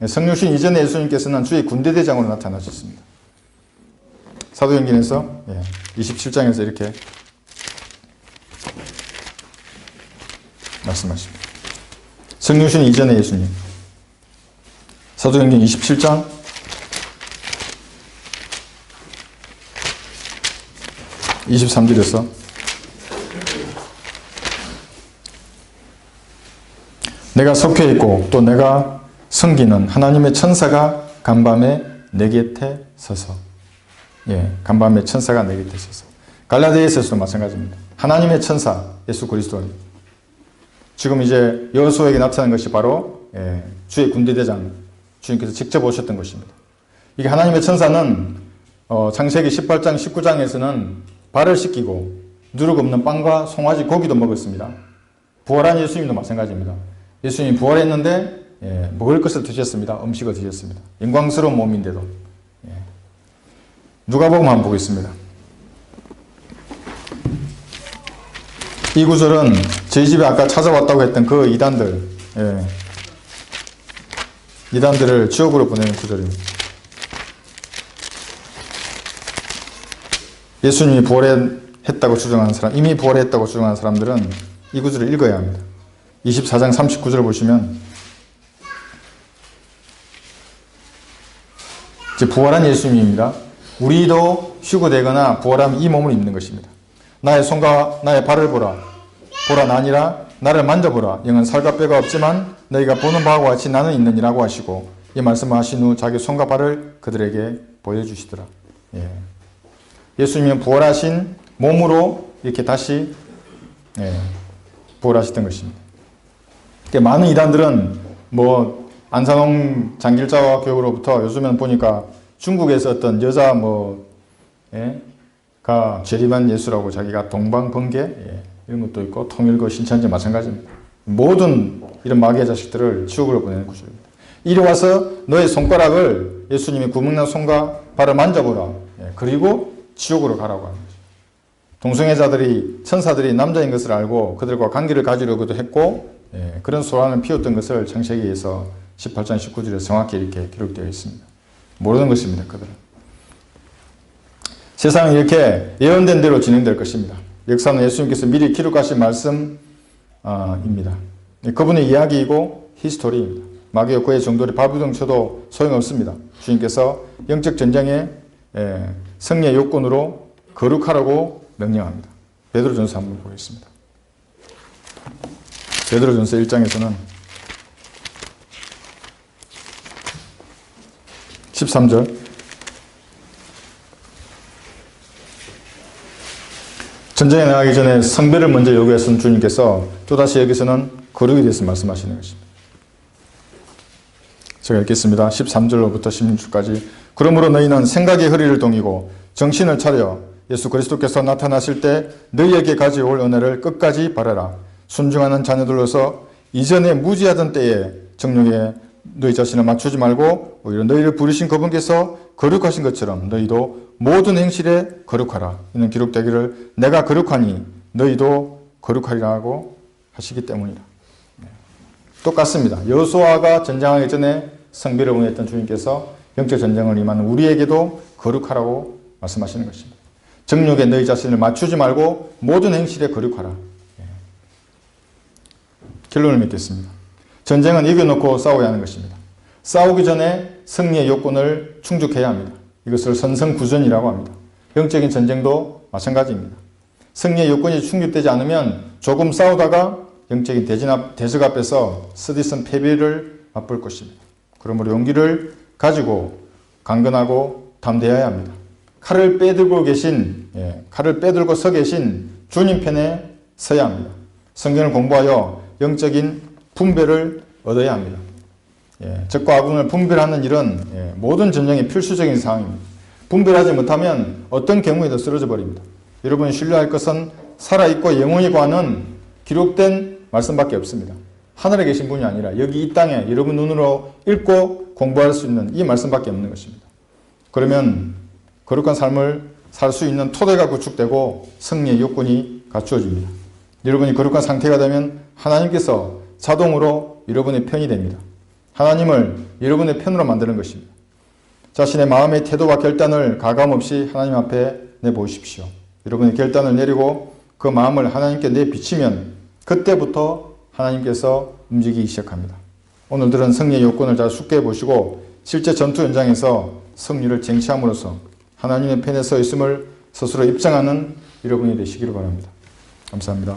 성육신 이전에 예수님께서는 주의 군대대장으로 나타나셨습니다. 사도행전에서 27장에서 이렇게 말씀하십니다. 성육신 이전의 예수님. 사도행전 27장 23절에서 내가 속해 있고 또 내가 섬기는 하나님의 천사가 간밤에 내 곁에 서서 간밤에 천사가 내 곁에 서서 갈라디아서도 마찬가지입니다. 하나님의 천사 예수 그리스도 지금 이제 여호수아에게 나타난 것이 바로 주의 군대대장 주님께서 직접 오셨던 것입니다. 이게 하나님의 천사는 창세기 18장 19장에서는 발을 씻기고 누룩 없는 빵과 송아지 고기도 먹었습니다. 부활한 예수님도 마찬가지입니다. 예수님이 부활했는데 먹을 것을 드셨습니다. 음식을 드셨습니다. 영광스러운 몸인데도. 누가복음 한번 보겠습니다. 이 구절은 저희 집에 아까 찾아왔다고 했던 그 이단들을 지옥으로 보내는 구절입니다. 예수님이 부활했다고 주장하는 사람, 이미 부활했다고 주장하는 사람들은 이 구절을 읽어야 합니다. 24장 39절 보시면 이제 부활한 예수님입니다. 우리도 휴거되거나 부활하면 이 몸을 입는 것입니다. 나의 손과 나의 발을 보라. 보라 나니라 나를 만져보라. 영은 살과 뼈가 없지만 너희가 보는 바와 같이 나는 있느니라고 하시고 이 말씀을 하신 후 자기 손과 발을 그들에게 보여주시더라. 예수님은 부활하신 몸으로 이렇게 다시 부활하셨던 것입니다. 많은 이단들은 안산홍 장길자와 교육으로부터 요즘에는 보니까 중국에서 어떤 여자 가 재림한 예수라고 자기가 동방번개 이런 것도 있고 통일교 신천지 마찬가지입니다. 모든 이런 마귀의 자식들을 지옥으로 보내는 구절입니다. 이리 와서 너의 손가락을 예수님이 구멍난 손과 발을 만져보라. 그리고 지옥으로 가라고 하는 거죠. 동성애자들이 천사들이 남자인 것을 알고 그들과 관계를 가지려고도 했고 그런 소란을 피웠던 것을 창세기에서 18장 19절에 정확히 이렇게 기록되어 있습니다. 모르는 것입니다. 그들은. 세상은 이렇게 예언된 대로 진행될 것입니다. 역사는 예수님께서 미리 기록하신 말씀입니다. 그분의 이야기이고 히스토리입니다. 마귀의 고의 정도를 발부둥 쳐도 소용없습니다. 주님께서 영적 전쟁의 승리의 요건으로 거룩하라고 명령합니다. 베드로전서 한번 보겠습니다. 베드로전서 1장에서는 13절 전쟁에 나가기 전에 성배를 먼저 요구했던 주님께서 또다시 여기서는 거룩에 대해서 말씀하시는 것입니다. 제가 읽겠습니다. 13절로부터 16절까지 그러므로 너희는 생각의 허리를 동이고 정신을 차려 예수 그리스도께서 나타나실 때 너희에게 가져올 은혜를 끝까지 바라라. 순종하는 자녀들로서 이전에 무지하던 때에 정욕에 너희 자신을 맞추지 말고 오히려 너희를 부르신 그분께서 거룩하신 것처럼 너희도 모든 행실에 거룩하라. 이는 기록되기를 내가 거룩하니 너희도 거룩하리라고 하시기 때문이라. 똑같습니다. 여호수아가 전쟁하기 전에 성배를 원했던 주님께서 영적 전쟁을 임하는 우리에게도 거룩하라고 말씀하시는 것입니다. 정욕에 너희 자신을 맞추지 말고 모든 행실에 거룩하라. 결론을 맺겠습니다. 전쟁은 이겨놓고 싸워야 하는 것입니다. 싸우기 전에 승리의 요건을 충족해야 합니다. 이것을 선성구전이라고 합니다. 영적인 전쟁도 마찬가지입니다. 승리의 요건이 충족되지 않으면 조금 싸우다가 영적인 대적 앞에서 스디슨 패배를 맛볼 것입니다. 그러므로 용기를 가지고 강건하고 담대해야 합니다. 칼을 빼들고 서 계신 주님 편에 서야 합니다. 성경을 공부하여 영적인 분별을 얻어야 합니다. 적과 아군을 분별하는 일은 모든 전쟁의 필수적인 사항입니다. 분별하지 못하면 어떤 경우에도 쓰러져 버립니다. 여러분이 신뢰할 것은 살아있고 영원히 관한 기록된 말씀밖에 없습니다. 하늘에 계신 분이 아니라 여기 이 땅에 여러분 눈으로 읽고 공부할 수 있는 이 말씀밖에 없는 것입니다. 그러면 거룩한 삶을 살 수 있는 토대가 구축되고 승리의 요건이 갖추어집니다. 여러분이 거룩한 상태가 되면 하나님께서 자동으로 여러분의 편이 됩니다. 하나님을 여러분의 편으로 만드는 것입니다. 자신의 마음의 태도와 결단을 가감없이 하나님 앞에 내보십시오. 여러분의 결단을 내리고 그 마음을 하나님께 내비치면 그때부터 하나님께서 움직이기 시작합니다. 오늘 들은 승리의 요건을 잘 숙고해 보시고 실제 전투 현장에서 승리를 쟁취함으로써 하나님의 편에 서 있음을 스스로 입증하는 여러분이 되시기를 바랍니다. 감사합니다.